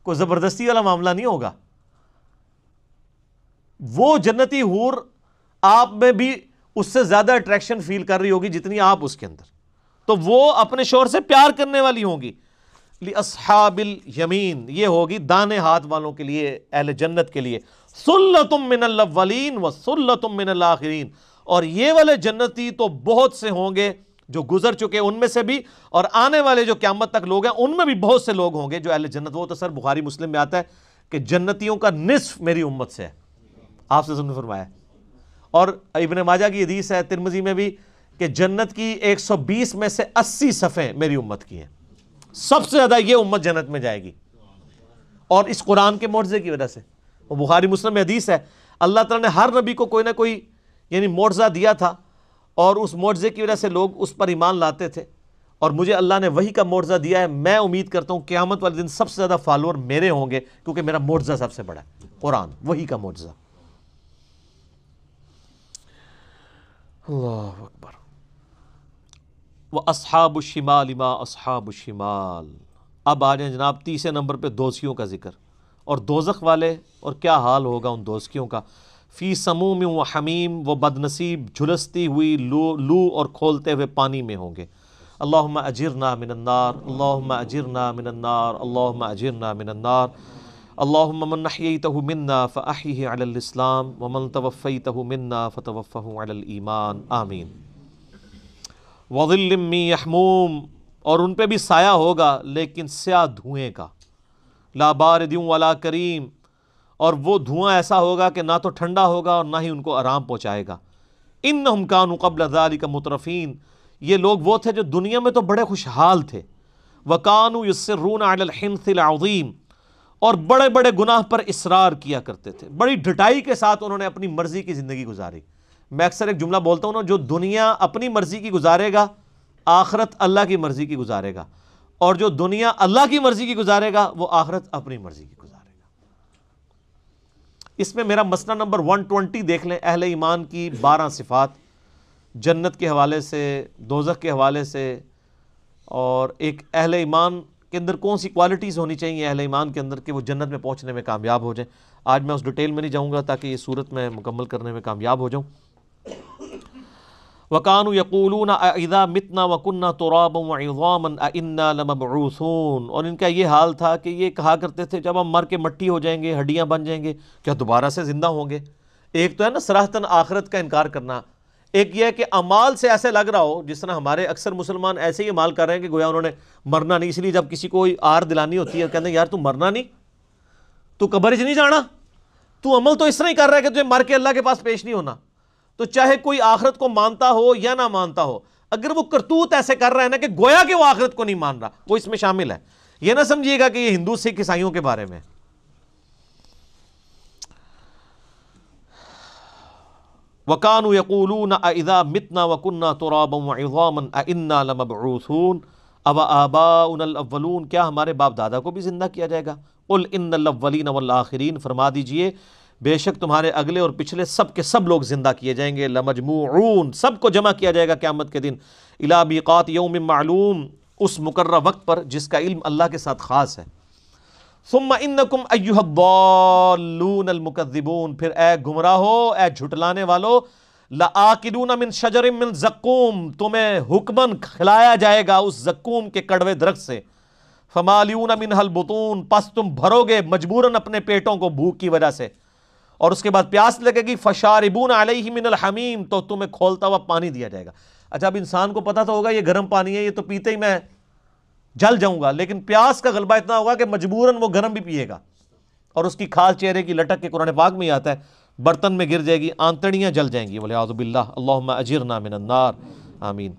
کوئی زبردستی والا معاملہ نہیں ہوگا. وہ جنتی حور آپ میں بھی اس سے زیادہ اٹریکشن فیل کر رہی ہوگی جتنی آپ اس کے اندر. تو وہ اپنے شوہر سے پیار کرنے والی ہوں گی. لِأَصْحَابِ الْيَمِينَ، یہ ہوگی دانے ہاتھ والوں کے لیے، اہل جنت کے لیے. ثُلَّةٌ مِّنَ الْأَوَّلِينَ وَثُلَّةٌ مِّنَ الْآخِرِينَ، اور یہ والے جنتی تو بہت سے ہوں گے جو گزر چکے ان میں سے بھی، اور آنے والے جو قیامت تک لوگ ہیں ان میں بھی بہت سے لوگ ہوں گے جو اہل جنت. وہ تو سر بخاری مسلم میں آتا ہے کہ جنتیوں کا نصف میری امت سے ہے، آپ سے نے فرمایا. اور ابن ماجہ کی حدیث ہے، ترمذی میں بھی، کہ جنت کی 120 میں سے 80 صفیں میری امت کی ہیں. سب سے زیادہ یہ امت جنت میں جائے گی، اور اس قرآن کے معجزے کی وجہ سے. وہ بخاری مسلم میں حدیث ہے، اللہ تعالیٰ نے ہر نبی کو کوئی نہ کوئی یعنی معجزہ دیا تھا، اور اس معجزے کی وجہ سے لوگ اس پر ایمان لاتے تھے. اور مجھے اللہ نے وحی کا معجزہ دیا ہے. میں امید کرتا ہوں قیامت والے دن سب سے زیادہ فالوور میرے ہوں گے، کیونکہ میرا معجزہ سب سے بڑا ہے، قرآن، وحی کا معجزہ. اللہ اکبر. وَأَصْحَابُ الشِّمَالِ مَا أَصْحَابُ الشِّمَالِ. اب آ جائیں جناب تیسرے نمبر پہ دوزخیوں کا ذکر، اور دوزخ والے اور کیا حال ہوگا ان دوزخیوں کا. فی سموم و حمیم، وہ بد نصیب جھلستی ہوئی لو اور کھولتے ہوئے پانی میں ہوں گے. اللہم اجرنا من النار، اللہم اجرنا من النار، اللہم اجرنا من النار. اللہم من احییتہ منا فاحیہ علی الاسلام، ومن توفیتہ منا فتوفہ علی الایمان، آمین. وظل من یحموم، اور ان پہ بھی سایہ ہوگا لیکن سیاہ دھوئیں کا. لا بارد ولا کریم، اور وہ دھواں ایسا ہوگا کہ نہ تو ٹھنڈا ہوگا اور نہ ہی ان کو آرام پہنچائے گا. انہم کانوا قبل ذلک مترفین، یہ لوگ وہ تھے جو دنیا میں تو بڑے خوشحال تھے. وَكَانُوا يُصِرُّونَ عَلَى الْحِنثِ الْعَظِيمِ، اور بڑے بڑے گناہ پر اصرار کیا کرتے تھے. بڑی ڈٹائی کے ساتھ انہوں نے اپنی مرضی کی زندگی گزاری. میں اکثر ایک جملہ بولتا ہوں نا، جو دنیا اپنی مرضی کی گزارے گا، آخرت اللہ کی مرضی کی گزارے گا، اور جو دنیا اللہ کی مرضی کی گزارے گا، وہ آخرت اپنی مرضی کی گزارے گا. اس میں میرا مسئلہ نمبر 120 دیکھ لیں، اہل ایمان کی 12 صفات، جنت کے حوالے سے، دوزخ کے حوالے سے، اور ایک اہل ایمان کے اندر کون سی کوالٹیز ہونی چاہیے اہل ایمان کے اندر کہ وہ جنت میں پہنچنے میں کامیاب ہو جائیں. آج میں اس ڈیٹیل میں نہیں جاؤں گا تاکہ یہ صورت میں مکمل کرنے میں کامیاب ہو جاؤں. وَكَانُوا يَقُولُونَ أَإِذَا مِتْنَا وَكُنَّا تُرَابًا وَعِظَامًا أَإِنَّا لَمَبْعُوثُونَ، اور ان کا یہ حال تھا کہ یہ کہا کرتے تھے جب ہم مر کے مٹی ہو جائیں گے، ہڈیاں بن جائیں گے، کیا دوبارہ سے زندہ ہوں گے. ایک تو ہے نا صراحتاً آخرت کا انکار کرنا، ایک یہ ہے کہ اعمال سے ایسے لگ رہا ہو، جس طرح ہمارے اکثر مسلمان ایسے ہی اعمال کر رہے ہیں کہ گویا انہوں نے مرنا نہیں. اس لیے جب کسی کو آر دلانی ہوتی ہے کہتے ہیں یار تو مرنا نہیں، تو قبر نہیں جانا، تو عمل تو اس طرح ہی کر رہا ہے کہ تجھے مر کے اللہ کے پاس پیش نہیں ہونا. تو چاہے کوئی آخرت کو مانتا ہو یا نہ مانتا ہو، اگر وہ کرتوت ایسے کر رہا ہے نا کہ گویا کہ وہ آخرت کو نہیں مان رہا، وہ اس میں شامل ہے. یہ نہ سمجھیے گا کہ یہ ہندو سکھ عیسائیوں کے بارے میں. وَكَانُوا يَقُولُونَ أَإِذَا مِتْنَا وَكُنَّا تُرَابًا وَعِظَامًا أَإِنَّا لَمَبْعُوثُونَ أَوَآبَاؤُنَا الْأَوَّلُونَ، کیا ہمارے باپ دادا کو بھی زندہ کیا جائے گا. قُلْ إِنَّ الْأَوَّلِينَ وَالْآخِرِينَ، فرما دیجئے بے شک تمہارے اگلے اور پچھلے سب کے سب لوگ زندہ کیے جائیں گے. لَمَجْمُوعُونَ، سب کو جمع کیا جائے گا قیامت کے دن. إِلَى مِيقَاتِ يَوْمٍ مَّعْلُومٍ، اس مقررہ وقت پر جس کا علم اللہ کے ساتھ خاص ہے. ثم انکم ایھا الضالون المکذبون، پھر اے گمراہو، اے جھٹلانے والو، لآکلون من شجر من زقوم، تمہیں حکمن کھلایا جائے گا اس زقوم کے کڑوے درخت سے. فمالیون منھا البطون، پس تم بھرو گے مجبوراً اپنے پیٹوں کو بھوک کی وجہ سے، اور اس کے بعد پیاس لگے گی. فشاربون علیہ من الحمیم، تو تمہیں کھولتا ہوا پانی دیا جائے گا. اچھا اب انسان کو پتا تو ہوگا یہ گرم پانی ہے، یہ تو پیتے ہی میں جل جاؤں گا، لیکن پیاس کا غلبہ اتنا ہوگا کہ مجبوراً وہ گرم بھی پیے گا، اور اس کی کھال چہرے کی لٹک کے قرآن پاک میں ہی آتا ہے برتن میں گر جائے گی، آنتڑیاں جل جائیں گی. والعیاذ باللہ، اللہم اجرنا من النار، آمین.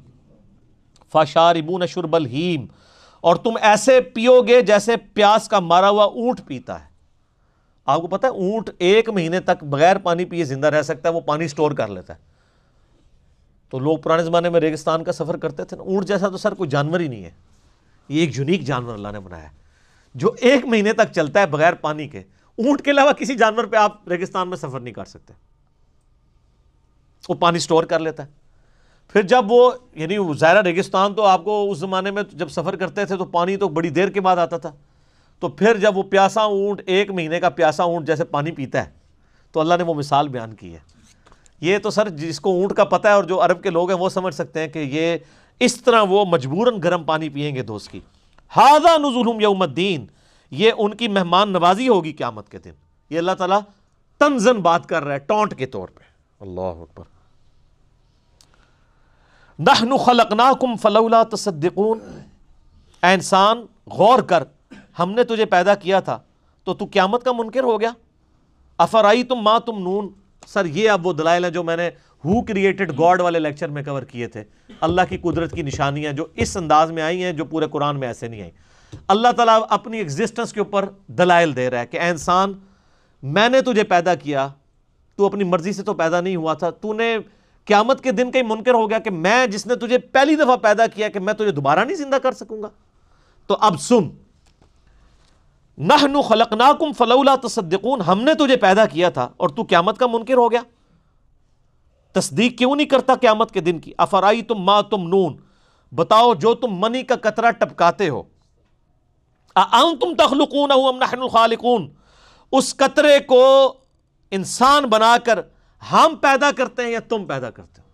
فشاربون شرب الہیم، اور تم ایسے پیو گے جیسے پیاس کا مارا ہوا اونٹ پیتا ہے. آپ کو پتہ ہے اونٹ 1 مہینے تک بغیر پانی پیے زندہ رہ سکتا ہے، وہ پانی سٹور کر لیتا ہے. تو لوگ پرانے زمانے میں ریگستان کا سفر کرتے تھے نا، اونٹ جیسا تو سر کوئی جانور ہی نہیں ہے، یہ ایک یونیک جانور اللہ نے بنایا ہے جو 1 مہینے تک چلتا ہے بغیر پانی کے. اونٹ کے علاوہ کسی جانور پہ آپ ریگستان میں سفر نہیں کر سکتے، وہ پانی سٹور کر لیتا ہے. پھر جب وہ یعنی ظاہرہ ریگستان تو آپ کو اس زمانے میں جب سفر کرتے تھے تو پانی تو بڑی دیر کے بعد آتا تھا. تو پھر جب وہ پیاسا اونٹ 1 مہینے کا پیاسا اونٹ جیسے پانی پیتا ہے، تو اللہ نے وہ مثال بیان کی ہے. یہ تو سر جس کو اونٹ کا پتہ ہے اور جو عرب کے لوگ ہیں وہ سمجھ سکتے ہیں کہ یہ اس طرح وہ مجبوراً گرم پانی پیئیں گے دوست کی. ھذا نزلھم یوم الدین، یہ ان کی مہمان نوازی ہوگی قیامت کے دن. یہ اللہ تعالیٰ تنزن بات کر رہا ہے، ٹونٹ کے طور پہ. اللہ اکبر. نحن خلقناکم فلولا تصدقون، اے انسان غور کر، ہم نے تجھے پیدا کیا تھا تو تو قیامت کا منکر ہو گیا؟ افرائیتم ما تمنون، سر یہ اب وہ دلائل ہیں جو میں نے ہو کریٹڈ گاڈ والے لیکچر میں کور کیے تھے، اللہ کی قدرت کی نشانیاں جو اس انداز میں آئی ہیں، جو پورے قرآن میں ایسے نہیں آئی۔ اللہ تعالیٰ اپنی ایگزسٹنس کے اوپر دلائل دے رہا ہے کہ اے انسان، میں نے تجھے پیدا کیا، تو اپنی مرضی سے تو پیدا نہیں ہوا تھا، تو نے قیامت کے دن کا ہی منکر ہو گیا کہ میں جس نے تجھے پہلی دفعہ پیدا کیا کہ میں تجھے دوبارہ نہیں زندہ کر سکوں گا؟ تو اب سن، نحن خلقناکم فلولا تصدقون، ہم نے تجھے پیدا کیا تھا اور تو قیامت کا منکر ہو گیا، تصدیق کیوں نہیں کرتا قیامت کے دن کی؟ افرائیتم ما تمنون، بتاؤ جو تم منی کا قطرہ ٹپکاتے ہو، اانتم تخلقونہ ام نحن الخالقون، اس قطرے کو انسان بنا کر ہم پیدا کرتے ہیں یا تم پیدا کرتے ہو؟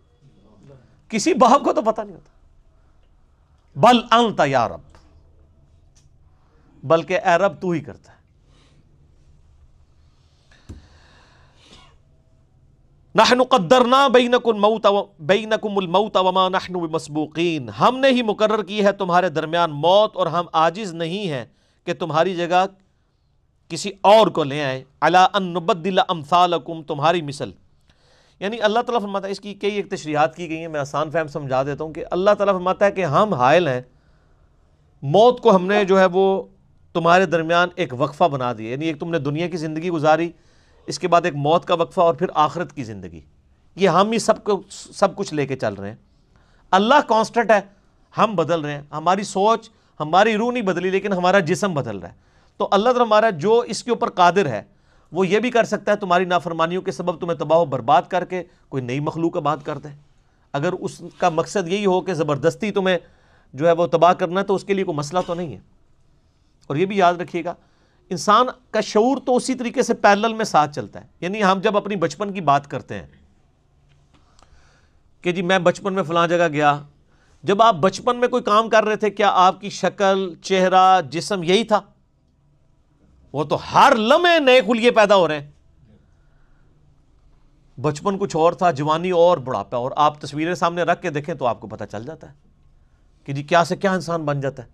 کسی باپ کو تو پتہ نہیں ہوتا۔ بل انت یا رب، بلکہ اے رب تو ہی کرتا ہے۔ نحن قدرنا بینکم الموت وما نحن بمسبوقین، ہم نے ہی مقرر کی ہے تمہارے درمیان موت اور ہم عاجز نہیں ہیں کہ تمہاری جگہ کسی اور کو لے آئیں، علی ان نبدل امثالکم، تمہاری مثل۔ یعنی اللہ تعالیٰ فرماتا ہے، اس کی کئی ایک تشریحات کی گئی ہیں، میں آسان فہم سمجھا دیتا ہوں کہ اللہ تعالیٰ فرماتا ہے کہ ہم حائل ہیں، موت کو ہم نے جو ہے وہ تمہارے درمیان ایک وقفہ بنا دیا، یعنی ایک تم نے دنیا کی زندگی گزاری، اس کے بعد ایک موت کا وقفہ اور پھر آخرت کی زندگی، یہ ہم ہی سب کچھ لے کے چل رہے ہیں۔ اللہ کانسٹنٹ ہے، ہم بدل رہے ہیں، ہماری سوچ، ہماری روح نہیں بدلی لیکن ہمارا جسم بدل رہا ہے۔ تو اللہ تعالیٰ ہمارا جو اس کے اوپر قادر ہے وہ یہ بھی کر سکتا ہے تمہاری نافرمانیوں کے سبب تمہیں تباہ و برباد کر کے کوئی نئی مخلوق آباد کر دے۔ اگر اس کا مقصد یہی ہو کہ زبردستی تمہیں جو ہے وہ تباہ کرنا ہے تو اس کے لیے کوئی مسئلہ تو نہیں ہے۔ اور یہ بھی یاد رکھیے گا، انسان کا شعور تو اسی طریقے سے پیرلل میں ساتھ چلتا ہے۔ یعنی ہم جب اپنی بچپن کی بات کرتے ہیں کہ جی میں بچپن میں فلاں جگہ گیا، جب آپ بچپن میں کوئی کام کر رہے تھے کیا آپ کی شکل، چہرہ، جسم یہی تھا؟ وہ تو ہر لمحے نئے خلیے پیدا ہو رہے ہیں۔ بچپن کچھ اور تھا، جوانی اور بڑھاپا، اور آپ تصویریں سامنے رکھ کے دیکھیں تو آپ کو پتہ چل جاتا ہے کہ جی کیا سے کیا انسان بن جاتا ہے۔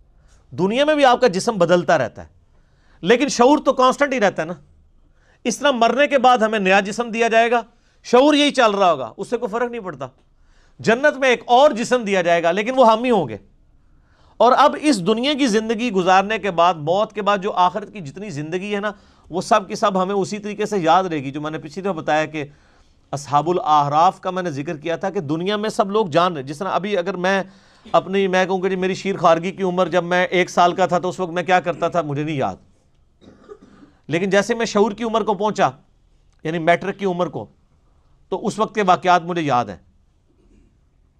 دنیا میں بھی آپ کا جسم بدلتا رہتا ہے لیکن شعور تو کانسٹنٹ ہی رہتا ہے نا۔ اس طرح مرنے کے بعد ہمیں نیا جسم دیا جائے گا، شعور یہی چل رہا ہوگا، اس سے کوئی فرق نہیں پڑتا۔ جنت میں ایک اور جسم دیا جائے گا لیکن وہ ہم ہی ہوں گے۔ اور اب اس دنیا کی زندگی گزارنے کے بعد، موت کے بعد جو آخرت کی جتنی زندگی ہے نا، وہ سب کی سب ہمیں اسی طریقے سے یاد رہے گی۔ جو میں نے پچھلی دفعہ بتایا کہ اصحاب الاعراف کا میں نے ذکر کیا تھا کہ دنیا میں سب لوگ جان رہے، جس طرح ابھی اگر میں کہوں کہ میری شیر خارگی کی عمر جب میں 1 سال کا تھا تو اس وقت میں کیا کرتا تھا مجھے نہیں یاد، لیکن جیسے میں شعور کی عمر کو پہنچا، یعنی میٹرک کی عمر کو، تو اس وقت کے واقعات مجھے یاد ہیں۔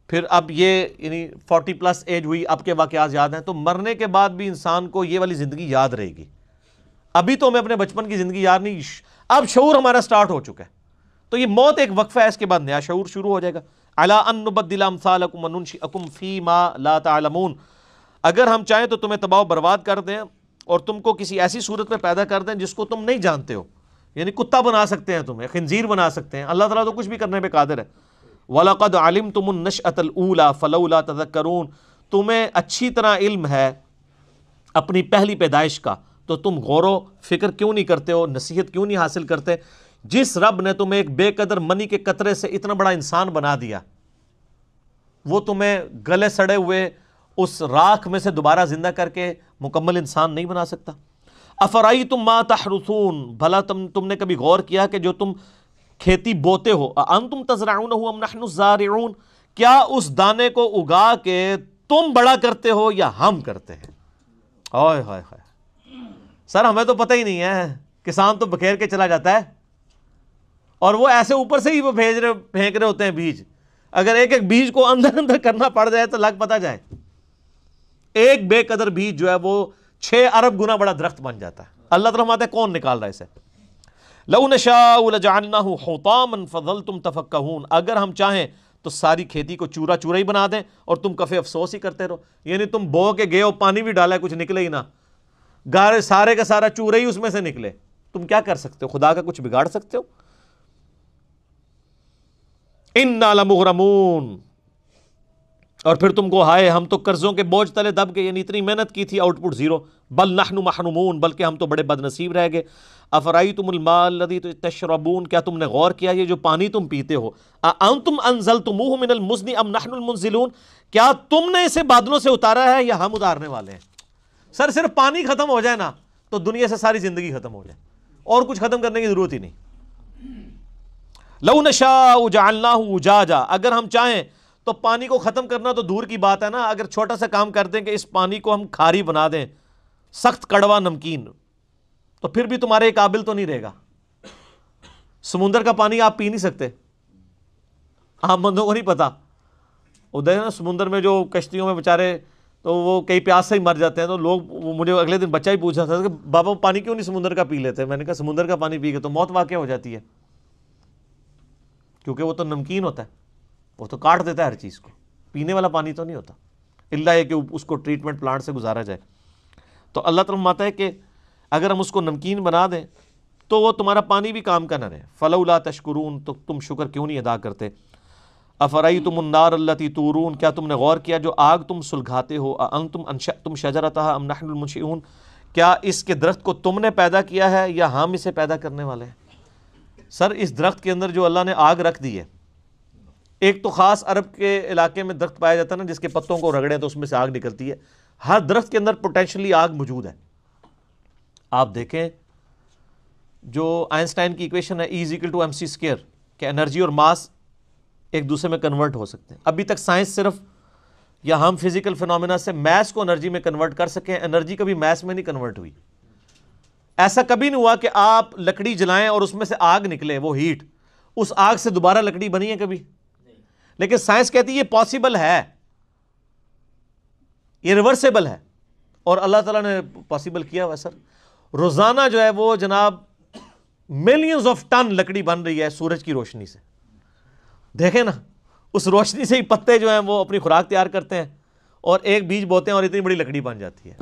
پھر اب یہ یعنی 40+ ایج ہوئی، اب کے واقعات یاد ہیں۔ تو مرنے کے بعد بھی انسان کو یہ والی زندگی یاد رہے گی۔ ابھی تو ہمیں اپنے بچپن کی زندگی یاد نہیں، اب شعور ہمارا سٹارٹ ہو چکا ہے۔ تو یہ موت ایک وقفہ ہے، اس کے بعد نیا شعور شروع ہو جائے گا۔ الا ان نبدل امثالکم وننشئکم فیما لا تعلمون، اگر ہم چاہیں تو تمہیں تباہ و برباد کر دیں اور تم کو کسی ایسی صورت میں پیدا کر دیں جس کو تم نہیں جانتے ہو، یعنی کتا بنا سکتے ہیں تمہیں، خنزیر بنا سکتے ہیں، اللہ تعالیٰ تو کچھ بھی کرنے پہ قادر ہے۔ وَلَقَدْ عَلِمْتُمُ النَّشْأَةَ الْأُولَىٰ فَلَوْلَا تَذَكَّرُونَ، تمہیں اچھی طرح علم ہے اپنی پہلی پیدائش کا، تو تم غور و فکر کیوں نہیں کرتے ہو، نصیحت کیوں نہیں حاصل کرتے؟ جس رب نے تمہیں ایک بے قدر منی کے قطرے سے اتنا بڑا انسان بنا دیا، وہ تمہیں گلے سڑے ہوئے اس راکھ میں سے دوبارہ زندہ کر کے مکمل انسان نہیں بنا سکتا؟ افرائیتم ما تحرثون، بھلا تم نے کبھی غور کیا کہ جو تم کھیتی بوتے ہو، انتم تزرعونہ ام نحن الزارعون، کیا اس دانے کو اگا کے تم بڑا کرتے ہو یا ہم کرتے ہیں؟ ہائے ہائے ہائے، سر ہمیں تو پتہ ہی نہیں ہے، کسان تو بکھیر کے چلا جاتا ہے اور وہ ایسے اوپر سے ہی وہ پھینک رہے ہوتے ہیں بیج، اگر ایک ایک بیج کو اندر کرنا پڑ جائے تو لگ پتہ جائے، ایک بے قدر بیج جو ہے وہ 6 ارب گنا بڑا درخت بن جاتا ہے۔ اللہ تعالیٰ فرماتا ہے کون نکال رہا ہے اسے؟ لَوْ نَشَاءُ لَجَعَلْنَاهُ حُطَامًا فَظَلْتُمْ تَفَكَّهُونَ، اگر ہم چاہیں تو ساری کھیتی کو چورا چورا ہی بنا دیں اور تم کفے افسوس ہی کرتے رہو، یعنی تم بو کے گئے ہو، پانی بھی ڈالا ہے، کچھ نکلے ہی نہ، گارے سارے کا سارا چورا ہی اس میں سے نکلے، تم کیا کر سکتے ہو؟ خدا کا کچھ بگاڑ سکتے ہو؟ اِنَّا لَمُغْرَمُونَ، اور پھر تم کو ہائے ہم تو قرضوں کے بوجھ تلے دب گئے، یعنی اتنی محنت کی تھی آؤٹ پٹ زیرو، بل نحن محرومون، بلکہ ہم تو بڑے بد نصیب رہ گئے۔ افرائیتم الماء الذی تشربون، کیا تم نے غور کیا یہ جو پانی تم پیتے ہو، اانتم انزلتموہ من المزن ام نحن المنزلون، کیا تم نے اسے بادلوں سے اتارا ہے یا ہم اتارنے والے ہیں؟ سر صرف پانی ختم ہو جائے نا تو دنیا سے ساری زندگی ختم ہو جائے، اور کچھ ختم کرنے کی ضرورت ہی نہیں۔ لو نشاء جعلناہ اجاجا، اگر ہم چاہیں تو پانی کو ختم کرنا تو دور کی بات ہے نا، اگر چھوٹا سا کام کر دیں کہ اس پانی کو ہم کھاری بنا دیں، سخت کڑوا نمکین، تو پھر بھی تمہارے قابل تو نہیں رہے گا۔ سمندر کا پانی آپ پی نہیں سکتے، عام بندوں کو نہیں پتا، ادھر نا سمندر میں جو کشتیوں میں بیچارے تو وہ کئی پیاس سے ہی مر جاتے ہیں، تو لوگ مجھے اگلے دن بچہ ہی پوچھا تھا کہ بابا پانی کیوں نہیں سمندر کا پی لیتے؟ میں نے کہا سمندر کا پانی پی کے تو موت واقع ہو جاتی ہے، کیونکہ وہ تو نمکین ہوتا ہے، وہ تو کاٹ دیتا ہے ہر چیز کو، پینے والا پانی تو نہیں ہوتا، الا یہ کہ اس کو ٹریٹمنٹ پلانٹ سے گزارا جائے۔ تو اللہ تعالیٰ فرماتا ہے کہ اگر ہم اس کو نمکین بنا دیں تو وہ تمہارا پانی بھی کام کا نہ رہے۔ فلولا تشکرون، تو تم شکر کیوں نہیں ادا کرتے؟ افرأیتم النار التی تورون، کیا تم نے غور کیا جو آگ تم سلگھاتے ہو، انتم انشأتم شجرتها ام نحن المنشئون، کیا اس کے درخت کو تم نے پیدا کیا ہے یا ہم اسے پیدا کرنے والے ہیں؟ سر اس درخت کے اندر جو اللہ نے آگ رکھ دی ہے، ایک تو خاص عرب کے علاقے میں درخت پایا جاتا ہے نا جس کے پتوں کو رگڑیں تو اس میں سے آگ نکلتی ہے، ہر درخت کے اندر پوٹینشلی آگ موجود ہے۔ آپ دیکھیں جو آئنسٹائن کی ایکویشن ہے E=mc²، کہ انرجی اور ماس ایک دوسرے میں کنورٹ ہو سکتے ہیں۔ ابھی تک سائنس صرف یا ہم فزیکل فینومینا سے میس کو انرجی میں کنورٹ کر سکیں، انرجی کبھی میس میں نہیں کنورٹ ہوئی۔ ایسا کبھی نہیں ہوا کہ آپ لکڑی جلائیں اور اس میں سے آگ نکلے، وہ ہیٹ، اس آگ سے دوبارہ لکڑی بنی ہے کبھی؟ لیکن سائنس کہتی ہے یہ پاسبل ہے، یہ ریورسیبل ہے، اور اللہ تعالیٰ نے پاسبل کیا ہوا۔ سر روزانہ جو ہے وہ جناب ملینز آف ٹن لکڑی بن رہی ہے سورج کی روشنی سے، دیکھیں نا، اس روشنی سے ہی پتے جو ہیں وہ اپنی خوراک تیار کرتے ہیں، اور ایک بیج بوتے ہیں اور اتنی بڑی لکڑی بن جاتی ہے۔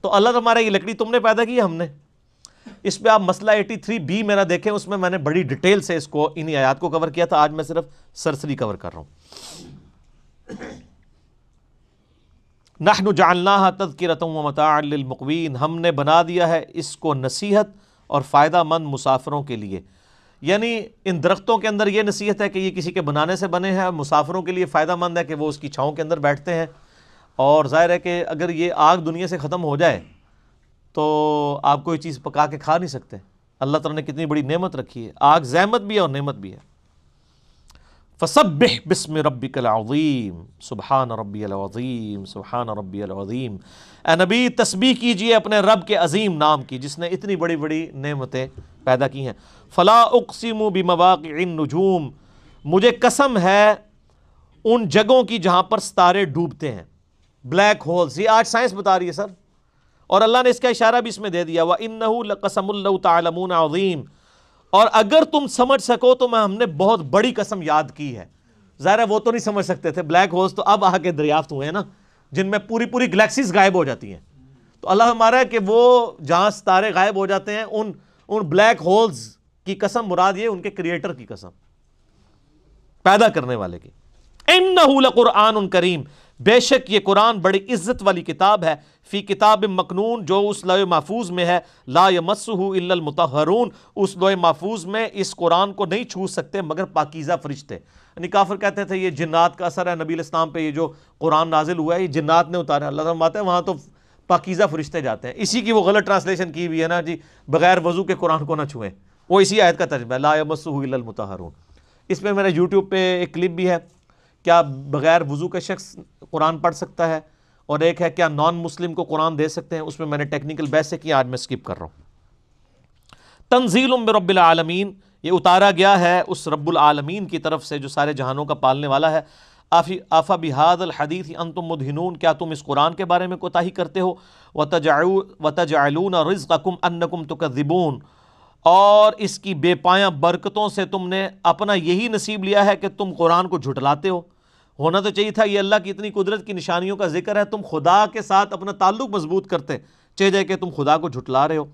تو اللہ تمہارا یہ لکڑی تم نے پیدا کی ہے ہم نے؟ اس پہ آپ مسئلہ 83B میرا دیکھیں، اس میں میں نے بڑی ڈیٹیل سے اس کو انہی آیات کو کور کیا تھا، آج میں صرف سرسری کور کر رہا ہوں۔ نحن جعلناها تذکرۃ ومتاعا للمقوین، ہم نے بنا دیا ہے اس کو نصیحت اور فائدہ مند مسافروں کے لیے، یعنی ان درختوں کے اندر یہ نصیحت ہے کہ یہ کسی کے بنانے سے بنے ہیں، مسافروں کے لیے فائدہ مند ہے کہ وہ اس کی چھاؤں کے اندر بیٹھتے ہیں، اور ظاہر ہے کہ اگر یہ آگ دنیا سے ختم ہو جائے تو آپ کوئی چیز پکا کے کھا نہیں سکتے۔ اللہ تعالیٰ نے کتنی بڑی نعمت رکھی ہے، آگ زحمت بھی ہے اور نعمت بھی ہے۔ فسبح بسم ربک العظیم، سبحان ربی العظیم، سبحان ربی العظیم، اے نبی تسبیح کیجئے اپنے رب کے عظیم نام کی جس نے اتنی بڑی بڑی نعمتیں پیدا کی ہیں۔ فلا اقسم بمواقع النجوم، مجھے قسم ہے ان جگہوں کی جہاں پر ستارے ڈوبتے ہیں، بلیک ہولز، یہ آج سائنس بتا رہی ہے سر، اور اللہ نے اس کا اشارہ بھی اس میں دے دیا، وَإِنَّهُ لَقَسَمٌ لَوْ تَعْلَمُونَ عَظِيمٌ، اور اگر تم سمجھ سکو تو ہم نے بہت بڑی قسم یاد کی ہے۔ ظاہر ہے وہ تو نہیں سمجھ سکتے تھے، بلیک ہولز تو اب آ کے دریافت ہوئے ہیں نا، جن میں پوری پوری گلیکسیز غائب ہو جاتی ہیں، تو اللہ ہمارا ہے کہ وہ جہاں ستارے غائب ہو جاتے ہیں ان بلیک ہولز کی قسم مراد یہ ان کے کریٹر کی قسم، پیدا کرنے والے کی۔ اِنَّهُ لَقُرْآنٌ کریم، بے شک یہ قرآن بڑی عزت والی کتاب ہے، فی کتاب مکنون، جو اس لوح محفوظ میں ہے، لا یمسہ الا المطہرون، اس لوح محفوظ میں اس قرآن کو نہیں چھو سکتے مگر پاکیزہ فرشتے۔ یعنی کافر کہتے تھے یہ جنات کا اثر ہے نبی علیہ السلام پہ، یہ جو قرآن نازل ہوا ہے یہ جنات نے اتارا، اللہ تعالیٰ فرماتا ہے وہاں تو پاکیزہ فرشتے جاتے ہیں۔ اسی کی وہ غلط ٹرانسلیشن کی ہوئی ہے نا جی، بغیر وضو کے قرآن کو نہ چھوئیں، وہ اسی آیت کا ترجمہ ہے، لا یمسہ الا المطہرون۔ اس پہ میرے یوٹیوب پہ ایک کلپ بھی ہے، کیا بغیر وضو کا شخص قرآن پڑھ سکتا ہے، اور ایک ہے کیا نان مسلم کو قرآن دے سکتے ہیں، اس میں نے ٹیکنیکل بحث سے کی، آج میں سکپ کر رہا ہوں۔ تنزیل من رب العالمین، یہ اتارا گیا ہے اس رب العالمین کی طرف سے جو سارے جہانوں کا پالنے والا ہے۔ آفا بہذا الحدیث انتم مدہنون، کیا تم اس قرآن کے بارے میں کوتاہی کرتے ہو، وتجعلون رزقکم انکم تکذبون، اور اس کی بے پایاں برکتوں سے تم نے اپنا یہی نصیب لیا ہے کہ تم قرآن کو جھٹلاتے ہو۔ ہونا تو چاہیے تھا یہ اللہ کی اتنی قدرت کی نشانیوں کا ذکر ہے، تم خدا کے ساتھ اپنا تعلق مضبوط کرتے، چاہے جائے کہ تم خدا کو جھٹلا رہے ہو۔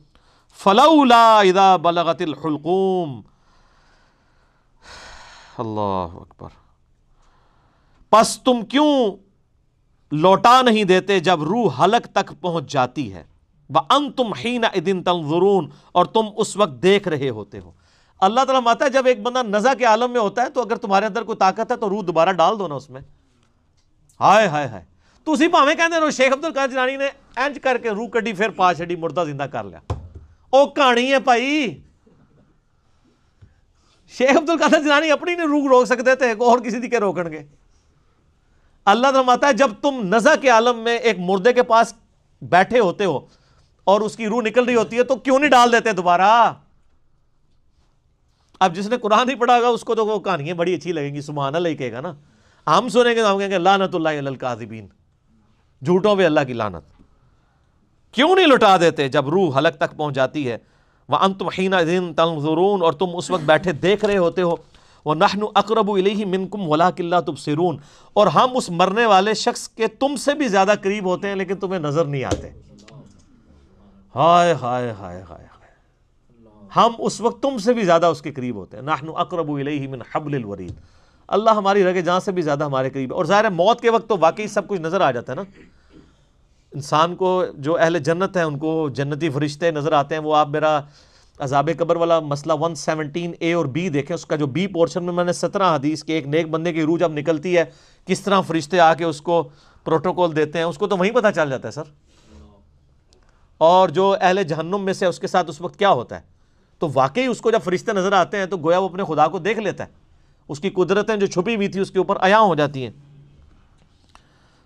فلولا اذا بلغت الحلقوم، اللہ اکبر، پس تم کیوں لوٹا نہیں دیتے جب روح حلق تک پہنچ جاتی ہے، وَأَنْتُمْ حِينَئِذٍ تَنظُرُونَ، اور تم اس وقت دیکھ رہے ہوتے ہو۔ اللہ تعالیٰ ماتا ہے جب ایک بندہ نزع کے عالم میں ہوتا ہے تو اگر تمہارے اندر کوئی طاقت ہے تو روح دوبارہ ڈال دو نا اس میں۔ ہائے ہائے ہائے، تو اسی پاویں کہندے رہو شیخ عبد القادر جیلانی نے انج کر کے روح کڈی پھر پا چھڑی مردہ زندہ کر لیا۔ او کہانی ہے بھائی، شیخ عبد القادر جیلانی اپنی نہیں روح روک سکتے تھے، اور کسی دی کے روکن گے؟ اللہ فرماتا ہے جب تم نزع کے عالم میں ایک مردے کے پاس بیٹھے ہوتے ہو اور اس کی روح نکل رہی ہوتی ہے تو کیوں نہیں ڈال دیتے دوبارہ؟ اب جس نے قرآن نہیں پڑھا گا اس کو تو وہ کہانیاں بڑی اچھی لگیں گی، سبحان اللہ ہی کہے گا نا۔ ہم سنیں گے تو ہم کہیں گے لعنت اللہ علی الکاذبین، جھوٹوں پہ اللہ کی لعنت۔ کیوں نہیں لٹا دیتے جب روح حلق تک پہنچ جاتی ہے، وَأَنْتُمْ حِينَئِذٍ تَنظُرُونَ، اور تم اس وقت بیٹھے دیکھ رہے ہوتے ہو، وَنَحْنُ أَقْرَبُ إِلَيْهِ مِنْكُمْ وَلَٰكِن لَا تُبْصِرُونَ، اور ہم اس مرنے والے شخص کے تم سے بھی زیادہ قریب ہوتے ہیں لیکن تمہیں نظر نہیں آتے۔ ہائے ہائے ہائے ہائے، ہم اس وقت تم سے بھی زیادہ اس کے قریب ہوتے ہیں۔ نحن اقرب الیہ من حبل الورید، اللہ ہماری رگ جان سے بھی زیادہ ہمارے قریب ہے۔ اور ظاہر ہے موت کے وقت تو واقعی سب کچھ نظر آ جاتا ہے نا انسان کو۔ جو اہل جنت ہیں ان کو جنتی فرشتے نظر آتے ہیں۔ وہ آپ میرا عذاب قبر والا مسئلہ 117A اور B دیکھیں، اس کا جو B پورشن میں نے 17 حدیث کہ ایک نیک بندے کی روح جب نکلتی ہے کس طرح فرشتے آ کے اس کو پروٹوکول دیتے ہیں، اس کو تو وہیں پتہ چل جاتا ہے سر۔ اور جو اہل جہنم میں سے اس کے ساتھ اس وقت کیا ہوتا ہے، تو واقعی اس کو جب فرشتے نظر آتے ہیں تو گویا وہ اپنے خدا کو دیکھ لیتا ہے، اس کی قدرتیں جو چھپی ہوئی تھی اس کے اوپر عیاں ہو جاتی ہیں۔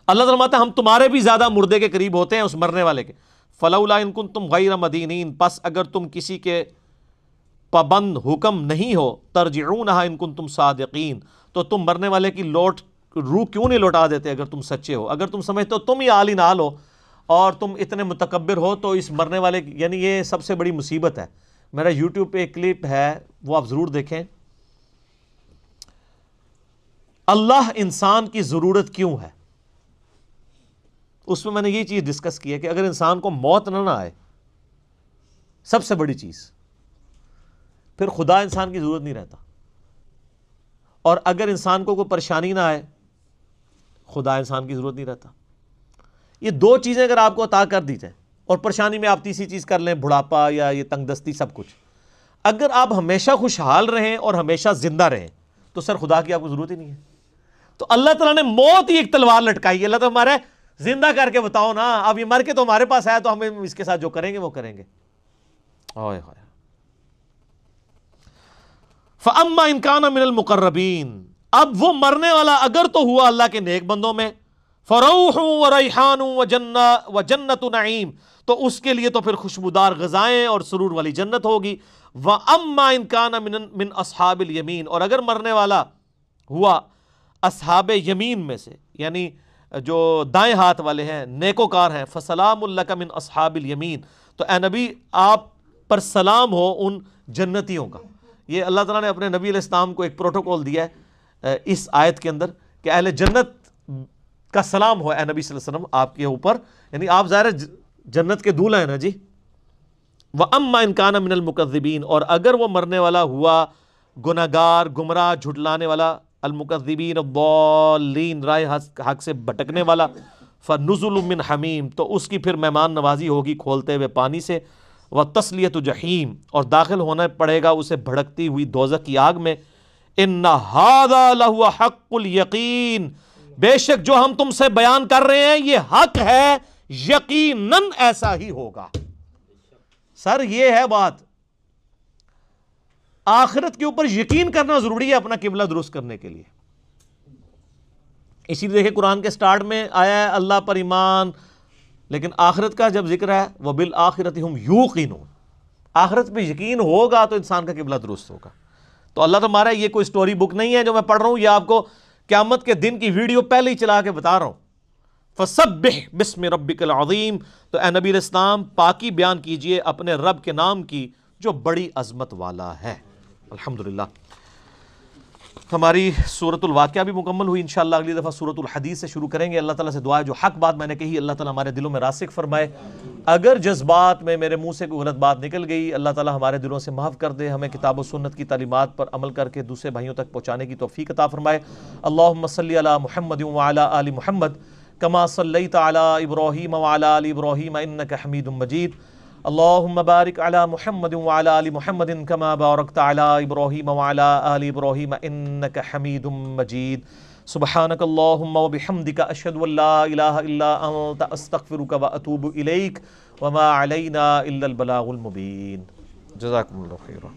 اللہ فرماتا ہے ہم تمہارے بھی زیادہ مردے کے قریب ہوتے ہیں اس مرنے والے کے۔ فلولا ان کنتم غیر مدینین، پس اگر تم کسی کے پابند حکم نہیں ہو، ترجعونہا ان کنتم صادقین، تو تم مرنے والے کی روح کیوں نہیں لوٹا دیتے اگر تم سچے ہو؟ اگر تم سمجھتے ہو تم ہی عالی نال ہو اور تم اتنے متکبر ہو تو اس مرنے والے کی، یعنی یہ سب سے بڑی مصیبت ہے۔ میرا یوٹیوب پہ ایک کلپ ہے وہ آپ ضرور دیکھیں، اللہ انسان کی ضرورت کیوں ہے، اس میں میں نے یہ چیز ڈسکس کی ہے کہ اگر انسان کو موت نہ آئے، سب سے بڑی چیز، پھر خدا انسان کی ضرورت نہیں رہتا۔ اور اگر انسان کو کوئی پریشانی نہ آئے، خدا انسان کی ضرورت نہیں رہتا۔ یہ دو چیزیں اگر آپ کو عطا کر دی جائیں، اور پریشانی میں آپ تیسری چیز کر لیں بڑھاپا یا یہ تنگ دستی سب کچھ، اگر آپ ہمیشہ خوشحال رہیں اور ہمیشہ زندہ رہیں تو سر خدا کی آپ کو ضرورت ہی نہیں ہے۔ تو اللہ تعالیٰ نے موت ہی ایک تلوار لٹکائی ہے۔ اللہ تو ہمارے زندہ کر کے بتاؤ نا، اب یہ مر کے تو ہمارے پاس آیا تو ہمیں اس کے ساتھ جو کریں گے وہ کریں گے۔ فَأَمَّا إِن كَانَ مِنَ الْمُقَرَّبِينَ، اب وہ مرنے والا اگر تو ہوا اللہ کے نیک بندوں میں، فَرَوْحٌ وَرَيْحَانٌ وَجَنَّتُ نَعِيمٌ، تو اس کے لیے تو پھر خوشبودار غذائیں اور سرور والی جنت ہوگی۔ وَأَمَّا إِن كَانَ مِنْ أَصْحَابِ الْيَمِينَ، اور اگر مرنے والا ہوا اصحاب یمین میں سے، یعنی جو دائیں ہاتھ والے ہیں، نیکوکار ہیں، فَسَلَامٌ لَكَ مِنْ أَصْحَابِ الْيَمِينَ، تو اے نبی آپ پر سلام ہو ان جنتیوں کا۔ یہ اللہ تعالیٰ نے اپنے نبی علیہ السلام کو ایک پروٹوکول دیا ہے اس آیت کے اندر کہ اہل جنت کا سلام ہو اے نبی صلی اللہ علیہ وسلم آپ کے اوپر، یعنی آپ ظاہر جنت کے دولہا ہیں نا جی۔ وَأَمَّا إِن كَانَ مِنَ الْمُكَذِّبِينَ، اور اگر وہ مرنے والا ہوا گناہگار، گمراہ، جھٹلانے والا، المکذبین الضالین، رائے حق سے بھٹکنے والا، فَنُزُلٌ مِّنْ حَمِيمٍ، تو اس کی پھر مہمان نوازی ہوگی کھولتے ہوئے پانی سے، وَتَصْلِيَةُ جَحِيمٍ، اور داخل ہونا پڑے گا اسے بھڑکتی ہوئی دوزخ کی آگ میں۔ إِنَّ هَذَا لَهُوَ حَقُّ الْيَقِينِ، بے شک جو ہم تم سے بیان کر رہے ہیں یہ حق ہے، یقیناً ایسا ہی ہوگا۔ سر یہ ہے بات، آخرت کے اوپر یقین کرنا ضروری ہے اپنا قبلہ درست کرنے کے لیے۔ اسی لیے دیکھیں قرآن کے سٹارٹ میں آیا ہے اللہ پر ایمان، لیکن آخرت کا جب ذکر ہے وَبِالْآخِرَةِ هُمْ يُوقِنُونَ، آخرت پہ یقین ہوگا تو انسان کا قبلہ درست ہوگا۔ تو اللہ تمہارا یہ کوئی سٹوری بک نہیں ہے جو میں پڑھ رہا ہوں، یہ آپ کو قیامت کے دن کی ویڈیو پہلے ہی چلا کے بتا رہا ہوں۔ فَسَبِّحْ بِاسْمِ رَبِّكَ الْعَظِيمِ، تو اے نبی علیہ السلام پاکی بیان کیجئے اپنے رب کے نام کی جو بڑی عظمت والا ہے۔ الحمدللہ ہماری سورۃ الواقعہ بھی مکمل ہوئی، انشاءاللہ اگلی دفعہ سورۃ الحدیث سے شروع کریں گے۔ اللہ تعالیٰ سے دعا ہے جو حق بات میں نے کہی اللہ تعالیٰ ہمارے دلوں میں راسخ فرمائے، اگر جذبات میں میرے منہ سے کوئی غلط بات نکل گئی اللہ تعالیٰ ہمارے دلوں سے معاف کر دے، ہمیں کتاب و سنت کی تعلیمات پر عمل کر کے دوسرے بھائیوں تک پہنچانے کی توفیق عطا فرمائے۔ اللہم صلی علی محمد وعلی آل محمد كما صليت على إبراهيم وعلى آل إبراهيم إنك حميد مجيد. اللهم بارك على محمد وعلى آل محمد كما باركت على إبراهيم وعلى آل إبراهيم إنك حميد مجيد. سبحانك اللهم وبحمدك أشهد أن لا إله إلا أنت أستغفرك وأتوب إليك وما علينا إلا البلاغ المبين. جزاكم الله خيرا.